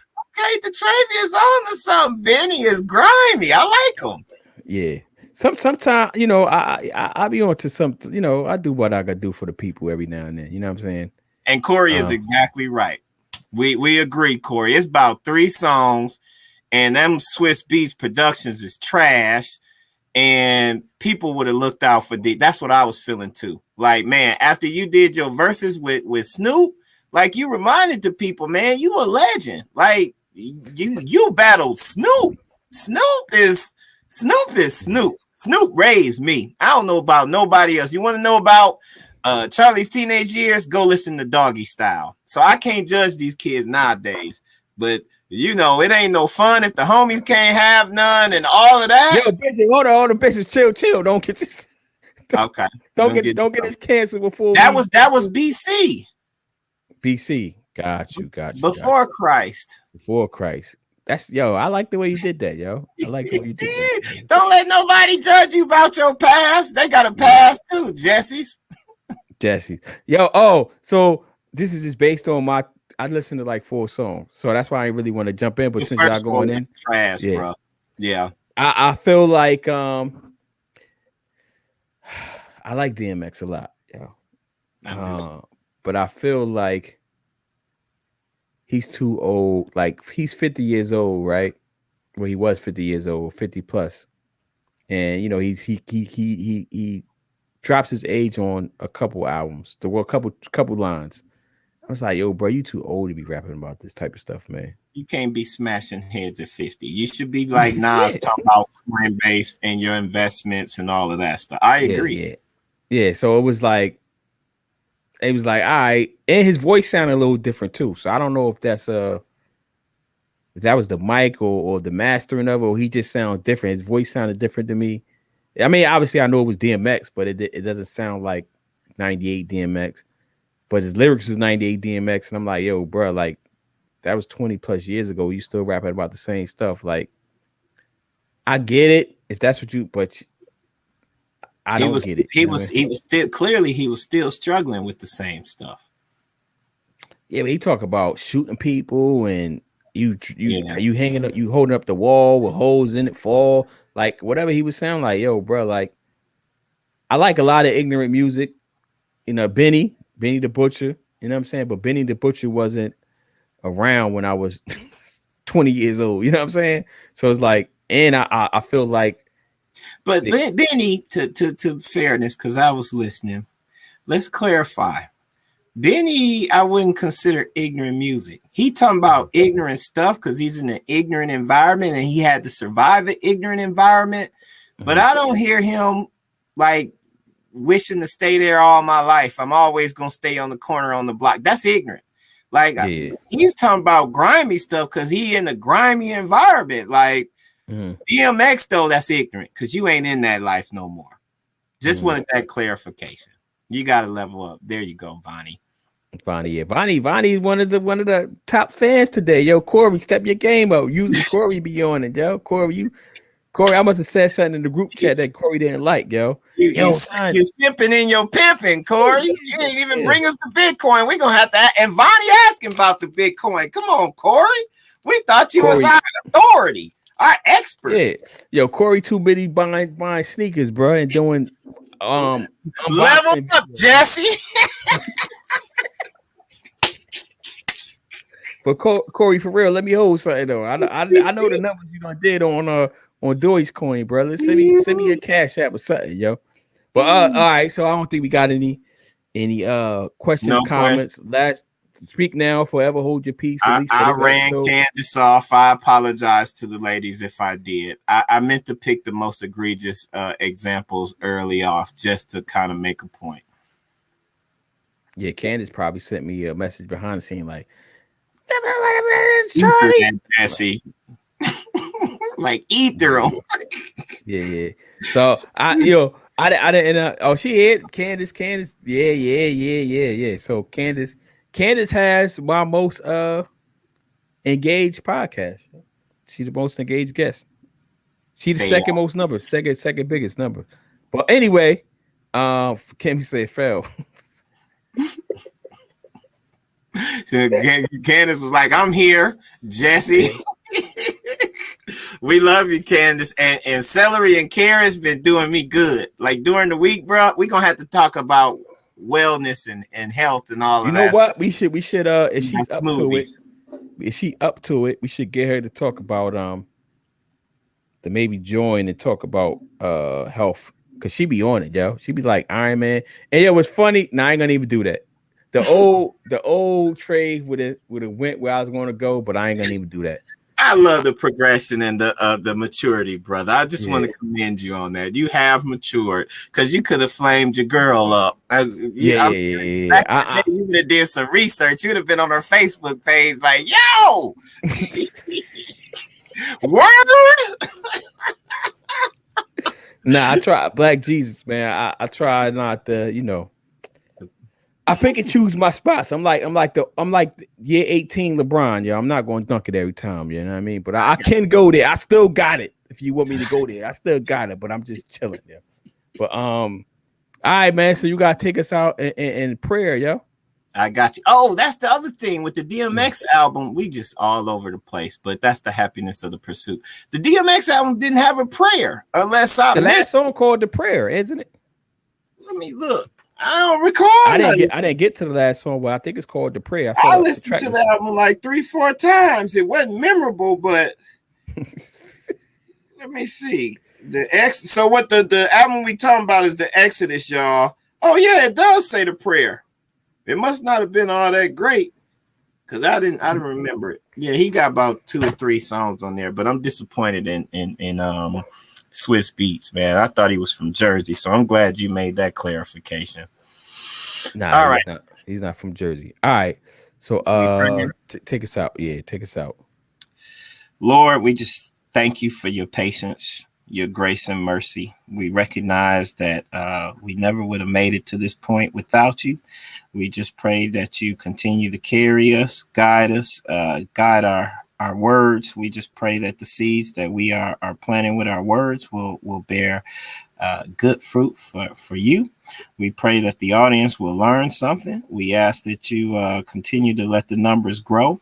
the Travia's on to something. Benny is grimy. I like him. Yeah. Sometimes, you know, I be on to something, you know, I do what I got to do for the people every now and then. You know what I'm saying? And Corey is exactly right. We agree, Corey. It's about 3 songs and them Swiss Beats Productions is trash. And people would have looked out for that's what I was feeling too. Like, man, after you did your verses with Snoop, like you reminded the people, man, you a legend. Like you battled Snoop. Snoop is Snoop. Snoop raised me. I don't know about nobody else. You want to know about Charlie's teenage years? Go listen to Doggy Style. So I can't judge these kids nowadays, but you know, it ain't no fun if the homies can't have none and all of that. Yo, Bishop, hold on, Bishop, chill. Don't get this. Okay. Don't get this canceled before that was BC. BC. Got you. Before Christ. Before Christ. I like the way you did that, yo. I like the way you did that. Don't let nobody judge you about your past. They got a past too, Jesse's. Yo, so this is just based on I listened to like 4 songs, so that's why I really want to jump in. But since y'all going in, trash, bro. Yeah, I feel like I like DMX a lot, but I feel like he's too old. Like he's 50 years old, right? Well, he was 50 years old, 50 plus, and you know he drops his age on a couple albums, couple lines. I was like, yo, bro, you too old to be rapping about this type of stuff, man. You can't be smashing heads at 50. You should be like Nas talking about foreign base and your investments and all of that stuff. I agree. Yeah, so it was like, all right, and his voice sounded a little different too. So I don't know if if that was the mic or the mastering of it, or he just sounds different. His voice sounded different to me. I mean, obviously I know it was DMX, but it doesn't sound like 98 DMX. But his lyrics was 98 DMX, and I'm like, yo, bro, like that was 20 plus years ago. You still rapping about the same stuff. Like, I get it if that's what you, but I He don't was get it. he You know what I was mean? he was still clearly he was still struggling with the same stuff. Yeah, but he talk about shooting people and Yeah. you hanging up, you holding up the wall with holes in it, fall like whatever he was sound like. Yo, bro, like I like a lot of ignorant music. You know, Benny the Butcher. You know what I'm saying? But Benny the Butcher wasn't around when I was 20 years old. You know what I'm saying? So it's like, and I feel like But the, Benny, to fairness, because I was listening, let's clarify. Benny, I wouldn't consider ignorant music. He talking about ignorant stuff because he's in an ignorant environment and he had to survive an ignorant environment. But I don't hear him like wishing to stay there all my life. I'm always gonna stay on the corner on the block. That's ignorant. Like yeah. he's talking about grimy stuff because he in a grimy environment. Like DMX though, that's ignorant because you ain't in that life no more. Just wanted that clarification. You got to level up. There you go, Vonnie. Vonnie, yeah. Vonnie is one of the top fans today. Yo, Corey, step your game up. Usually Corey be on it, yo. Corey, I must have said something in the group chat that Corey didn't like, yo. You're simping in your pimping, Corey. You didn't even bring us the Bitcoin. We're gonna have to and Vonnie asking about the Bitcoin. Come on, Corey. We thought you was our authority, our expert. Yeah. Yo, Corey too busy buying sneakers, bro, and doing level up, Jesse. But Corey, for real, let me hold something though. I know the numbers you done did on Dogecoin, bro. Let's send me a cash app or something, yo. But all right, so I don't think we got any questions, comments. Last speak now, forever hold your peace. At least for I this ran episode. Candace off. I apologize to the ladies if I did. I meant to pick the most egregious examples early off just to kind of make a point. Yeah, Candace probably sent me a message behind the scene like, Charlie, Jesse. Like ether. Yeah. So I didn't. Oh, she hit Candace. Yeah. So Candace has my most engaged podcast. She's the most engaged guest. She's the second most number, second biggest number. But anyway, can we say fail? So Candace was like, I'm here, Jesse. We love you, Candace. And Celery and Karen's been doing me good. Like during the week, bro, we're gonna have to talk about wellness and health and all of that. You know what? We should if she's up to it, we should get her to talk about to maybe join and talk about health. Cause she be on it, yo. She be like Iron Man. And yo, what's funny? Nah, I ain't gonna even do that. The old trade would have went where I was gonna go, but I ain't gonna even do that. I love the progression and the maturity, brother. I just want to commend you on that. You have matured because you could have flamed your girl up. You would have did some research. You'd have been on her Facebook page like, yo, word. Nah, I try Black Jesus, man. I try not to, I pick and choose my spots. I'm like year 18 LeBron, yo. I'm not going to dunk it every time, you know what I mean? But I can go there. I still got it. If you want me to go there, I still got it. But I'm just chilling there. But all right, man. So you gotta take us out in prayer, yo. I got you. Oh, that's the other thing with the DMX album. We just all over the place, but that's the happiness of the pursuit. The DMX album didn't have a prayer, unless I missed. Last song called "The Prayer," isn't it? Let me look. I don't recall. I didn't get to the last song, but I think it's called "The Prayer." I listened to the album like 3-4 times. It wasn't memorable, but let me see. So what the album we talking about is the Exodus, y'all. Oh yeah, it does say the prayer. It must not have been all that great because I didn't remember it. Yeah, he got about 2 or 3 songs on there, but I'm disappointed in Swiss Beats, man. I thought he was from Jersey, so I'm glad you made that clarification. Nah, All right. he's not. He's not from Jersey. All right. So We praying. take us out. Yeah, take us out. Lord, we just thank you for your patience, your grace and mercy. We recognize that we never would have made it to this point without you. We just pray that you continue to carry us, guide our words. We just pray that the seeds that we are planting with our words will bear good fruit for you. We pray that the audience will learn something. We ask that you continue to let the numbers grow.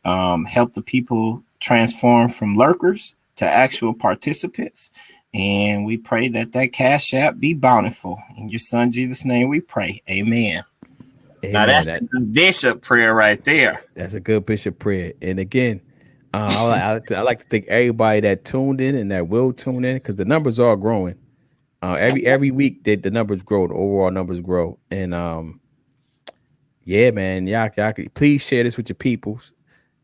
Help the people transform from lurkers to actual participants. And we pray that cash app be bountiful. In your son Jesus' name we pray. Amen. Now that's the bishop prayer right there. That's a good bishop prayer. And again, I like to thank everybody that tuned in and that will tune in, because the numbers are growing. Every week the numbers grow, the overall numbers grow. And yeah, man, y'all please share this with your peoples.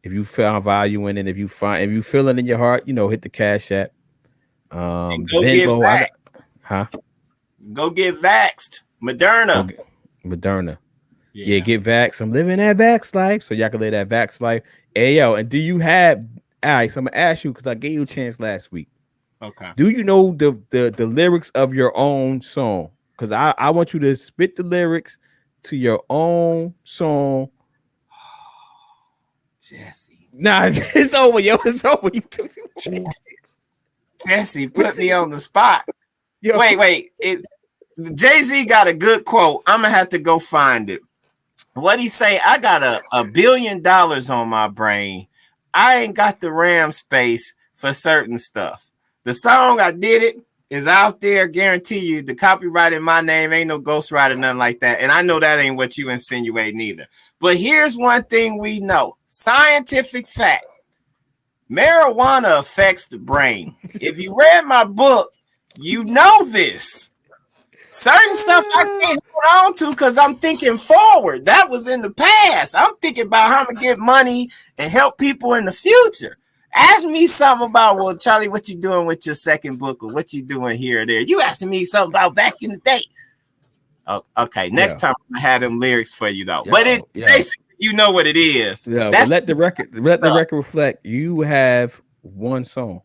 If you found value in it, if you feel it in your heart, hit the cash app. Go Venmo, Go get vaxxed. Moderna. Moderna. Yeah, get vax. I'm living that vax life, so y'all can live that vax life. Hey, yo, and do you have? All right, so I'm gonna ask you, because I gave you a chance last week. Okay. Do you know the lyrics of your own song? Because I want you to spit the lyrics to your own song. Jesse. Nah, it's over, yo. It's over. Jesse put me on the spot. Yo. Wait. Jay-Z got a good quote. I'm gonna have to go find it. What he say? I got $1 billion on my brain. I ain't got the RAM space for certain stuff. The song I did it is out there. Guarantee you, the copyright in my name ain't no ghostwriter, nothing like that. And I know that ain't what you insinuate neither. But here's one thing we know: scientific fact. Marijuana affects the brain. If you read my book, you know this. Certain stuff I can't hold on to because I'm thinking forward. That was in the past. I'm thinking about how I'm going to get money and help people in the future. Ask me something about, well, Charlie, what you doing with your second book, or what you doing here or there? You asking me something about back in the day. Oh, okay, next time I have them lyrics for you, though. But basically, you know what it is. Yeah, but let the record reflect. You have one song.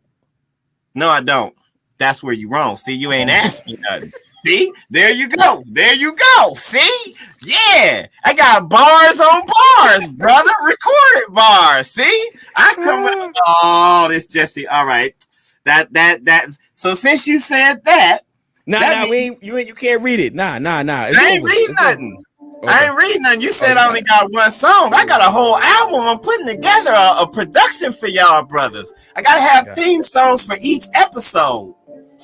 No, I don't. That's where you wrong. See, you ain't asked me nothing. See, there you go. See, yeah, I got bars on bars, brother. Recorded bars. See, I come with this Jesse. All right, that. So since you said that, you can't read it. Nah. I ain't reading nothing. Okay. I ain't reading nothing. You said I only got one song. I got a whole album. I'm putting together a production for y'all, brothers. I gotta have theme songs for each episode.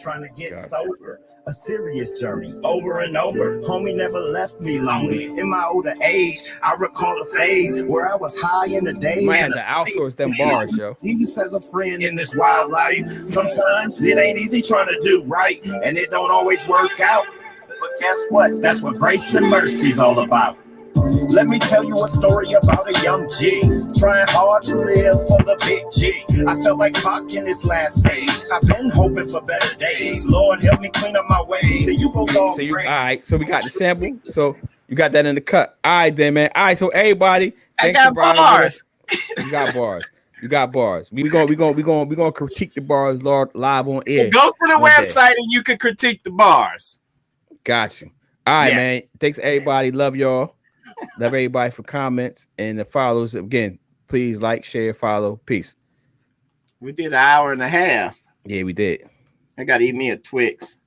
Trying to get sober, a serious journey, over and over. Homie never left me lonely. In my older age, I recall a phase where I was high in the days. Might have to outsource them bars, yo. Jesus as a friend in this wild life. Sometimes it ain't easy trying to do right, and it don't always work out. But guess what? That's what grace and mercy's all about. Let me tell you a story about a young G trying hard to live for the big G. I felt like Pac in this last stage. I've been hoping for better days. Lord, help me clean up my ways. You go all right, so we got the sample. So you got that in the cut. All right, then, man. All right, so everybody, I got bars. You got bars. You got bars. We gonna critique the bars, Lord, live on air. Go to the website and you can critique the bars. Got you. All right, man. Thanks everybody. Love y'all. Love everybody for comments and the follows. Again, please like, share, follow. Peace. We did an hour and a half. Yeah, we did. I gotta eat me a Twix.